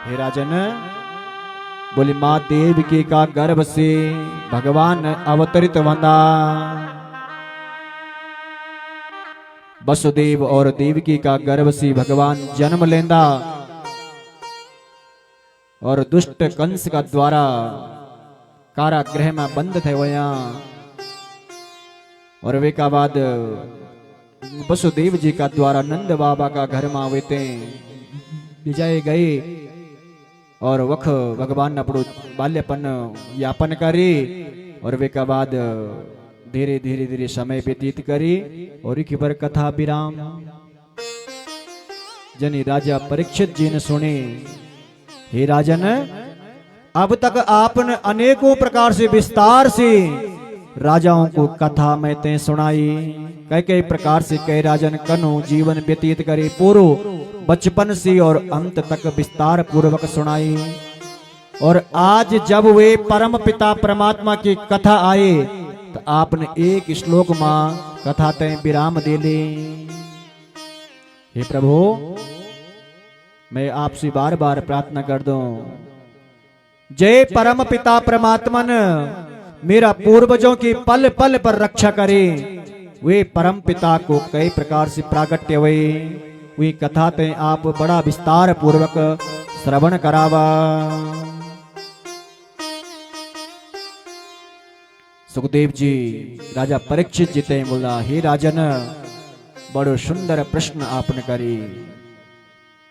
Speaker 1: हे राजन, बोले मां देवकी का गर्भ से भगवान अवतरित वंदा। वसुदेव और देवकी का गर्भ से भगवान जन्म लेंदा और दुष्ट कंस का द्वारा कारागृह में बंद थे वया और वे का बाद वसुदेव जी का द्वारा नंद बाबा का घर में वेते विजय गए और वख भगवान अपनो बाल्यपन यापन करी और वे का बाद धीरे धीरे धीरे समय व्यतीत करी और एक पर कथा विराम जनी राजा परीक्षित जी ने सुनी। हे राजन, अब तक आपने अनेकों प्रकार से विस्तार से राजाओं को कथा में ते सुनाई। कई कई प्रकार से कई राजन कनु जीवन व्यतीत करे पूर्व बचपन से और अंत तक विस्तार पूर्वक सुनाई। और आज जब वे परम पिता परमात्मा की कथा आए तो आपने एक श्लोक में कथा ते विराम दे ली। हे प्रभु, मैं आपसे बार बार प्रार्थना कर दूं, जय परम पिता परमात्मा ने मेरा पूर्वजों की पल पल पर रक्षा करे। वे परम पिता को कई प्रकार से प्रागट्य हुए, वे कथा ते आप बड़ा विस्तार पूर्वक श्रवण करावा। सुखदेव जी राजा परीक्षित जी ते बोला, हे राजन, बड़ो सुंदर प्रश्न आपने करी।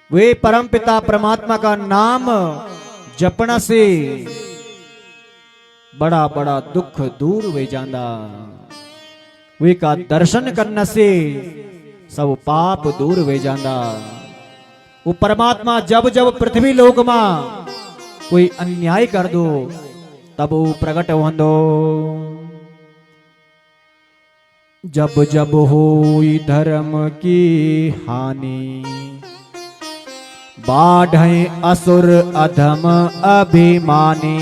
Speaker 1: वे परम पिता परमात्मा का नाम जपना से बड़ा बड़ा दुख दूर हो जांदा। वे का दर्शन करने से सब पाप दूर हो जांदा। वो परमात्मा जब जब पृथ्वी लोक में कोई अन्याय कर दो तब वो प्रकट होंदो। जब जब होई धर्म की हानि बाढ़े असुर अधम अभिमानी।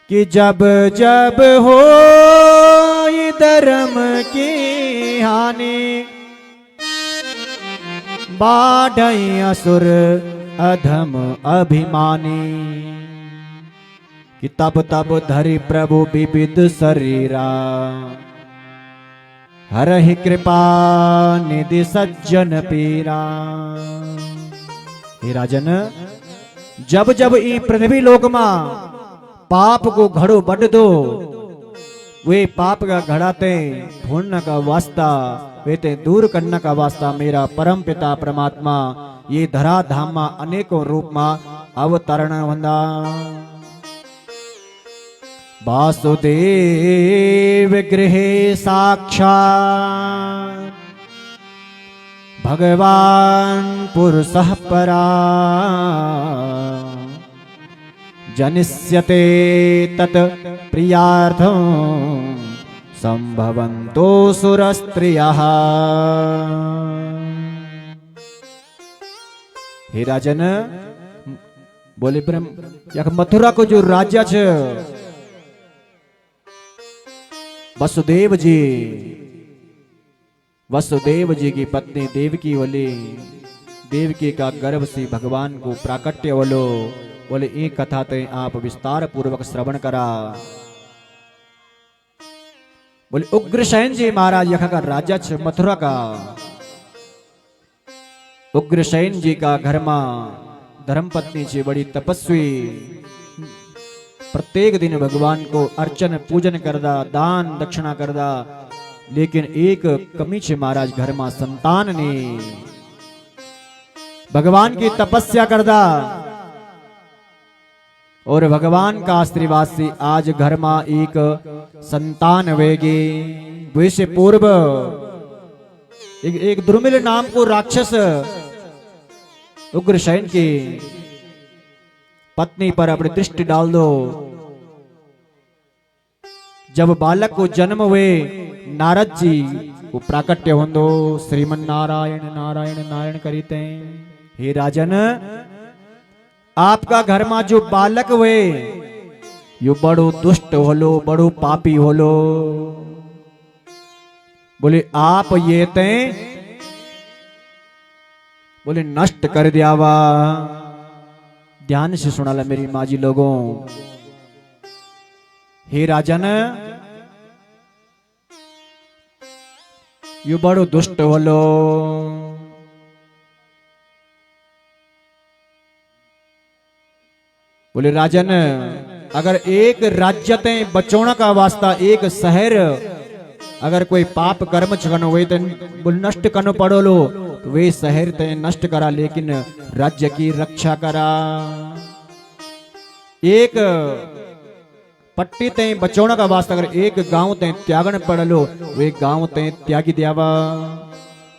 Speaker 1: कि जब जब हो धर्म की हानि बाढ़े असुर अधम अभिमानी। कि तब तब धरि प्रभु विविध शरीरा हरहि कृपा निधि सज्जन पीरा। हे राजन, जब जब ई पृथ्वी लोक में पाप को घड़ो बढ़ दो, वे पाप का घड़ाते पुण्य का वास्ता वे ते दूर करने का वास्ता मेरा परम पिता परमात्मा ये धरा धाम में अनेकों रूप में अवतरण होंदा। वासुदेव गृहे साक्षात् भगवान पुरुषः परा। जनिष्यते तत् प्रियार्थं संभवन्तो सुरस्त्रियः। हे राजन, बोले ब्रह्म यह मथुरा को जो राज्य छे वसुदेव जी की पत्नी देवकी बोली, देवकी का गर्भ से भगवान को प्राकट्य बोलो। बोले एक कथा ते आप विस्तार पूर्वक श्रवण करा। बोले उग्रसेन जी महाराज यह का राजा छ मथुरा का। उग्रसेन जी का घर में धर्मपत्नी छे बड़ी तपस्वी, प्रत्येक दिन भगवान को अर्चन पूजन करदा, दान दक्षिणा करदा। लेकिन एक कमी छे महाराज, घर में संतान ने भगवान की तपस्या करदा और भगवान का आशीर्वाद से आज घर में एक संतान वेगी। वैसे पूर्व एक दुर्मिल नाम को राक्षस उग्रसेन की पत्नी पर अपनी दृष्टि डाल दो। जब बालक को जन्म हुए नारद जी को प्राकट्य होंदो, श्रीमन नारायण नारायण नारायण करीते। हे राजन, आपका घर में जो बालक हुए यो बड़ो दुष्ट होलो, बड़ो पापी होलो। बोले आप ये ते बोले नष्ट कर दियावा। ध्यान से सुना ला मेरी माँ जी लोगों। हे राजन, यो बड़ो दुष्ट होलो। बोले राजन, अगर एक राज्य ते बचोण का वास्ता एक शहर अगर कोई पाप कर्म करनो वे ते नष्ट करनो पड़ो लो तो वे शहर ते नष्ट करा, लेकिन राज्य की रक्षा करा। एक पट्टी ते बचोण का वास्ता अगर एक गांव ते त्यागन पड़ लो वे गांव ते त्यागी दियावा।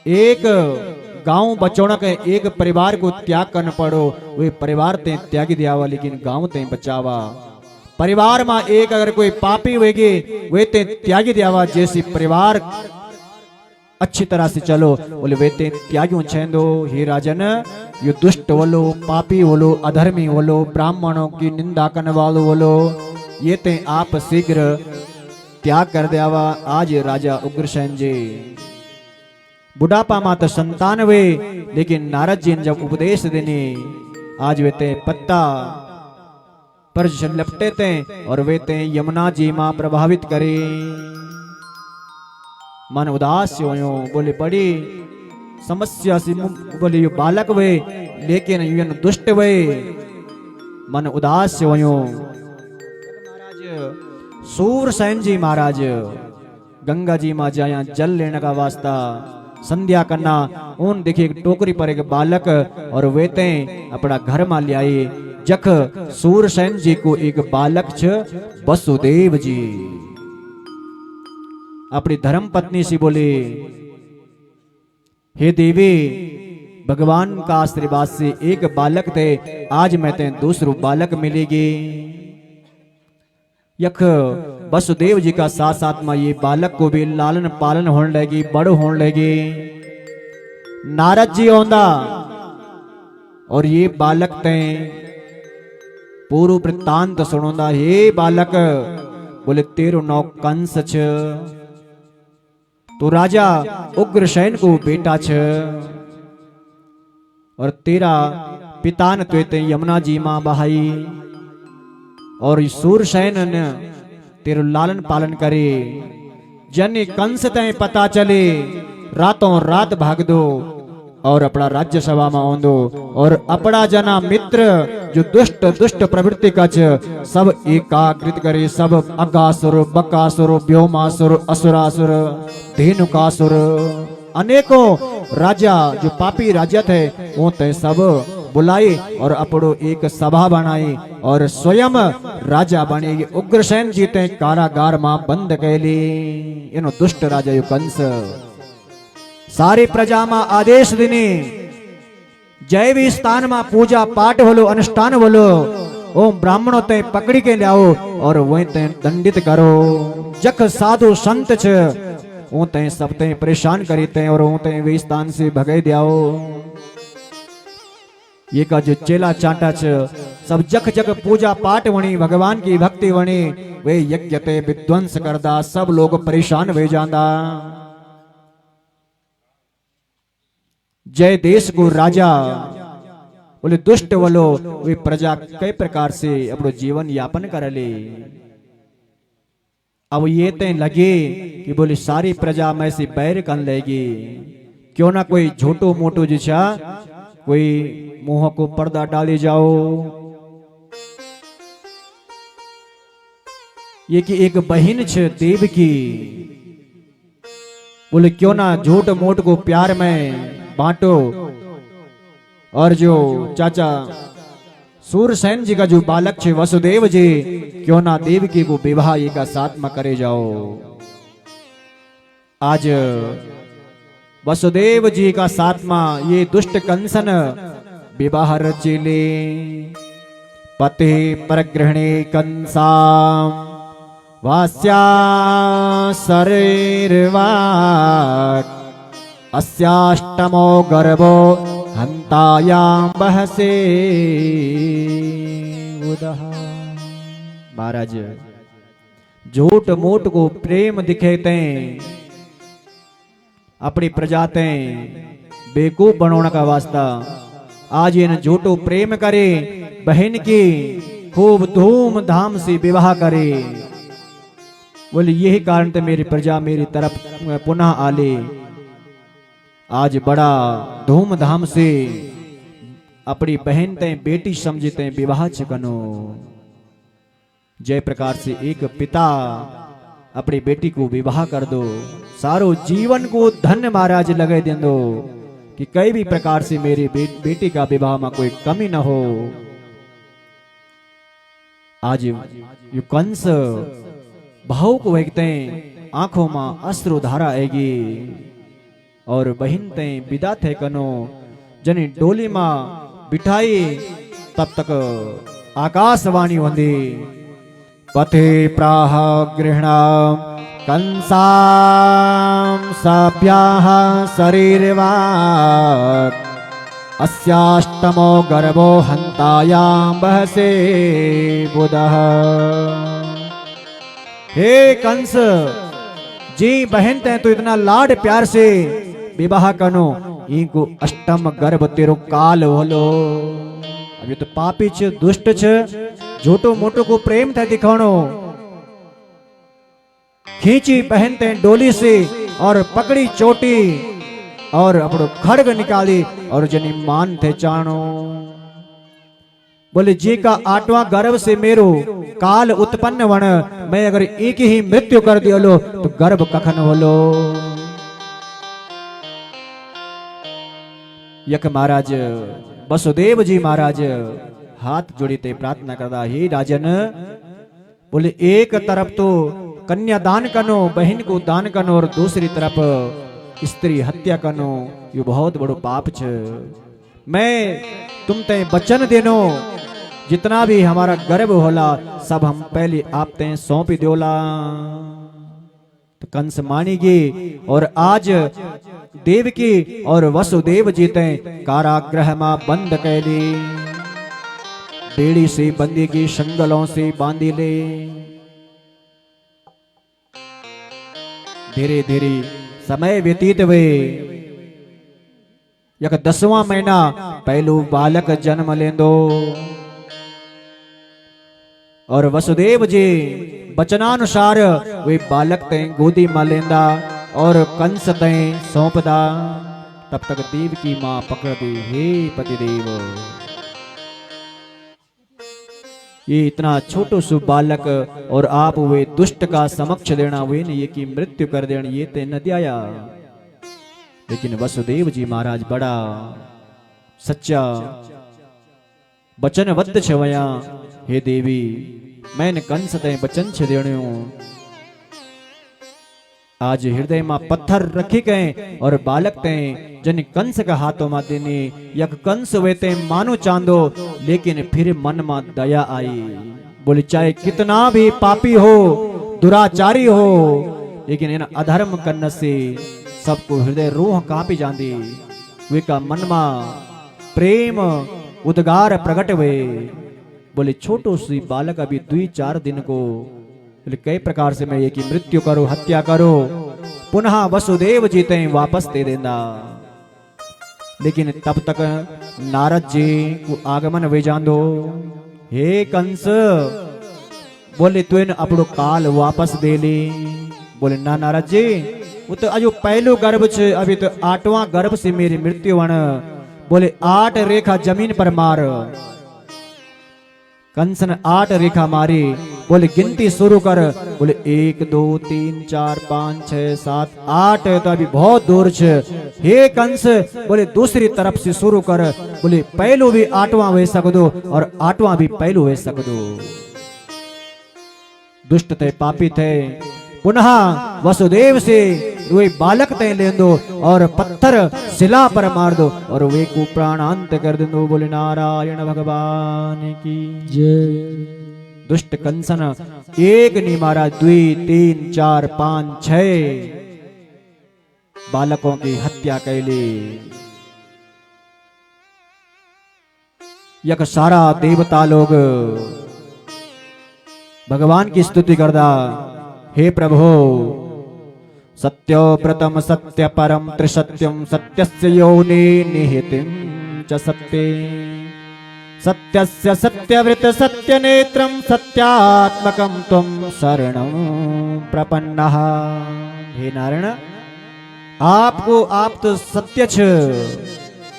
Speaker 1: एक गांव बचोण के एक परिवार को त्याग करना पड़ो वे परिवार ते त्यागी दियावा, लेकिन गांव ते बचावा। परिवार में एक अगर कोई पापी वेगे वे ते त्यागी दियावा, जैसी परिवार अच्छी तरह से चलो बोले वे ते त्यागी छेंदो। हे राजन, यो दुष्ट बोलो, पापी बोलो, अधर्मी बोलो, ब्राह्मणों की निंदा करने वालों बोलो, ये ते आप शीघ्र त्याग कर दियावा। आज राजा उग्रसेन जी बुढ़ापा में तो संतान वे, लेकिन नारद जी ने जब उपदेश देने आज वे ते पत्ता पर लपटे थे और वे ते यमुना जी मां प्रभावित करे। मन उदास हो बोले बड़ी समस्या से बोले यो बालक वे, लेकिन यूं दुष्ट वे। मन उदास हो महाराज सूरसेन जी महाराज गंगा जी मां जाया जल लेने का वास्ता संध्या करना, उन देखिए एक टोकरी पर एक बालक और वे ते अपना घर में ले आए। जख सूरसेन जी को एक बालक छ वसुदेव जी अपनी धर्म पत्नी से बोले, हे देवी, भगवान का आशीर्वाद से एक बालक थे, आज मैं ते दूसरो बालक मिलेगी। यख वसुदेव जी का साथ साथ में ये बालक को भी लालन पालन होने लगी, बड़ होने लगी। नारद जी औंदा और ये बालक ते पूर्व वृत्तांत सुनोंदा। हे बालक, बोले तेरो नौ कंस छ, तो राजा उग्रसेन को बेटा छ, और तेरा पिता ने ते यमुना जी मां बहाई, और सूरसेन ने तेरो लालन पालन करे। जन कंस ते पता चले रातों रात भाग दो और अपना राज्य सभा में आंदो, और अपना जना मित्र जो दुष्ट दुष्ट प्रवृत्ति का सब एकाकृत करे। सब अगासुर, बकासुर, व्योमासुर, असुरासुर, धेनुकासुर, अनेकों राजा जो पापी राजा थे वो ते सब बुलाए और अपड़ो एक सभा बनाई और स्वयं राजा बने। उग्रसेन जी ते कारागार में बंद कैली। इनो दुष्ट राजा यो कंस सारी प्रजा में आदेश देने, जय भी स्थान में पूजा पाठ बोलो, अनुष्ठान बोलो, ओम ब्राह्मणों ते पकड़ी के लाओ और वही ते दंडित करो। जख साधु संत छ वो ते सब ते परेशान करी ते और वो ते वे स्थान से भगे दियाओ। ये का जो चेला चांटा छ सब जख जख पूजा पाठ वणी, भगवान की भक्ति वणी, वे यज्ञ ते विध्वंस करदा, सब लोग परेशान हो जांदा। जय देश को राजा बोले दुष्ट बोलो वे प्रजा कई प्रकार से अपनो जीवन यापन कर ले। अब ये ते लगे कि बोले सारी प्रजा में से बैर कर लेगी, क्यों ना कोई झोटो मोटो जिछा कोई मुंह को पर्दा डाले जाओ। ये कि एक बहन छ देव की, बोले क्यों ना झूठ मोट को प्यार में बांटो, और जो चाचा सूरसेन जी का जो बालक छे वसुदेव जी, क्यों ना देवकी को विवाह ये का साथ में करे जाओ। आज वसुदेव जी का साथ में ये दुष्ट कंसन विवाह रचेले। पते परग्रहणे कंसाम वास्या शरीरवाक अस्याष्टमो गर्भो हंतायाम बहसे उदहा। महाराज झूठ मूठ को प्रेम दिखेते अपनी प्रजा ते बेकूफ बनाने का वास्ता आज इन झूठो प्रेम करे, बहन की खूब धूमधाम से विवाह करे। बोले यही कारण ते मेरी प्रजा मेरी तरफ पुनः आले, आज बड़ा धूमधाम से अपनी बहन ते बेटी समझते विवाह कनो। जय प्रकार से एक पिता अपनी बेटी को विवाह कर दो, सारो जीवन को धन्य महाराज लगे दे दो कि कई भी प्रकार से मेरी बेटी का विवाह में कोई कमी न हो। आज यु कंस भावुक व्यक्ति आंखों में अश्रु धारा आएगी और बहन ते विदा थे कनो जनी डोली में बिठाई। तब तक आकाशवाणी होंदी, पथे प्राह गृहणाम कंसां सभ्याः शरीरवात् अस्याष्टमो गर्भो हन्तायां बहसे बुधः। हे कंस जी बहन ते तो इतना लाड प्यार से विवाह कनो, इनको अष्टम गर्भ तेरो काल होलो। अभी तो पापी छ, दुष्ट छ, झूठो मोटो को प्रेम थे दिखाणो। खींची बहन ते डोली से और पकड़ी चोटी और अपनो खड़ग निकाली और जनी मान थे चाणो। बोले जी का 8वां गर्भ से मेरो काल उत्पन्न वण, मैं अगर एक ही मृत्यु कर दियो तो गर्भ कखन होलो। यक महाराज वसुदेव जी महाराज हाथ जोड़ी ते प्रार्थना करता, हे राजन बोले एक तरफ तो कन्या दान कनो, बहन को दान कनो, और दूसरी तरफ स्त्री हत्या कनो, ये बहुत बड़ो पाप छ। मैं तुम ते वचन देनो जितना भी हमारा गर्भ होला सब हम पहले आप ते सौंप दोला। तो कंस मानेगी और आज देवकी और वसुदेव जी ते कारागृह में बंद कैली, बेड़ी से बंदी की संगलों से बांधी ले। धीरे धीरे समय व्यतीत हुए, यक 10वां महीना पहलू बालक जन्म लेंदो और वसुदेव जी वचनानुसार वे बालक ते गोदी में लेंदा और कंस ते सौंपदा। तब तक देव की मां पकड़ दी, हे पतिदेव ये इतना छोटो सु बालक और आप वे दुष्ट का समक्ष देना, वे ने ये की मृत्यु कर देना, ये ते न दिया। लेकिन वसुदेव जी महाराज बड़ा सच्चा वचनबद्ध छवया, हे देवी मैंने कंस ते वचन छ देणो। आज हृदय में पत्थर रखी गए और बालक ते जन कंस का हाथों में देने, यक कंस वे ते मानो चांदो, लेकिन फिर मन में दया आई। बोले चाहे कितना भी पापी हो, दुराचारी हो, लेकिन इन अधर्म करने से सबको हृदय रूह कांपी जाती। वे का मन में प्रेम उद्गार प्रकट हुए। बोले छोटो सी बालक अभी 2-4 दिन को कई प्रकार से मैं ये की मृत्यु करो, हत्या करो, पुनः वसुदेव जी ते वापस दे देना। लेकिन तब तक नारद जी को आगमन वे जांदो, हे कंस बोले तू अपनो काल वापस दे ली। बोले ना नारद जी वो तो अजो पहलो गर्भ छे, अभी तो 8वां गर्भ से मेरी मृत्यु वण। बोले 8 रेखा जमीन पर मार। कंसन 8 रेखा मारी। बोले गिनती शुरू कर। बोले 1 2 3 4 5 6 7 8 तो अभी बहुत दूर छे। हे कंस बोले दूसरी तरफ से शुरू कर। बोले पहलू भी 8वां वे सकदो और 8वां भी पहलू वे सकदो। दुष्ट थे, पापी थे, पुनः वसुदेव से वे बालक ते ले दो और पत्थर शिला पर मार दो और वे को प्राणांत कर दो। बोले नारायण भगवान की जय। दुष्ट कंसन एक नहीं मारा, 2 3 4 5 6 बालकों की हत्या कैली। यक सारा देवता लोग भगवान की स्तुति करदा, हे प्रभु सत्यो प्रथम सत्य परम त्रिसत्यम सत्यस्य योनि निहितिं च सत्ये सत्यस्य सत्यव्रत सत्यनेत्रं सत्यात्मकं त्वं शरणं प्रपन्नः। हे नारायण आपको आप तो सत्य छ,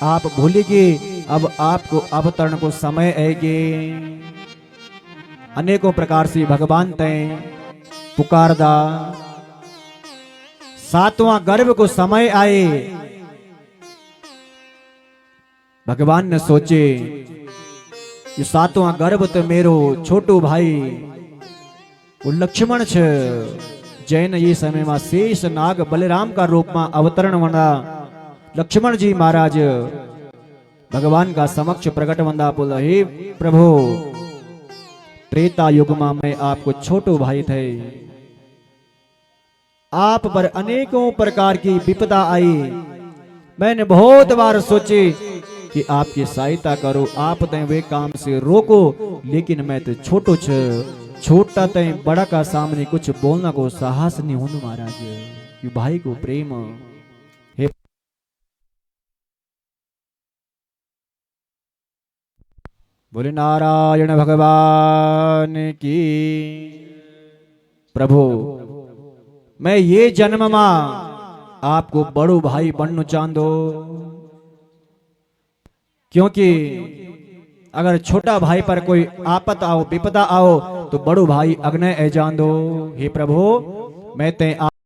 Speaker 1: आप भूलिगे अब आपको अवतरण को समय आएगे। अनेकों प्रकार से भगवान तय पुकारदा, सातवां गर्भ को समय आए। भगवान ने सोचे ये सातवां गर्भ तो मेरो छोटू भाई वो लक्ष्मण छ, जैन ये समय में शेष नाग बलराम का रूप में अवतरण वंदा लक्ष्मण जी महाराज भगवान का समक्ष प्रकट वंदा बोला, हे प्रभु त्रेता युग में मैं आपको छोटू भाई थे, आप पर अनेकों प्रकार की विपदा आई। मैंने बहुत बार सोचे कि आपकी सहायता करो, आप तय वे काम से रोको, लेकिन मैं तो छोटो छ, छोटा तय बड़ा का सामने कुछ बोलना को साहस नहीं होनु महाराज। ये भाई को प्रेम हे बोले नारायण भगवान की। प्रभु मैं ये जन्म में आपको बड़ो भाई बनना चाहूं, क्योंकि अगर छोटा भाई पर कोई आपत आओ विपदा आओ तो बड़ो भाई अग्नि ए जान दो। हे प्रभु मैं ते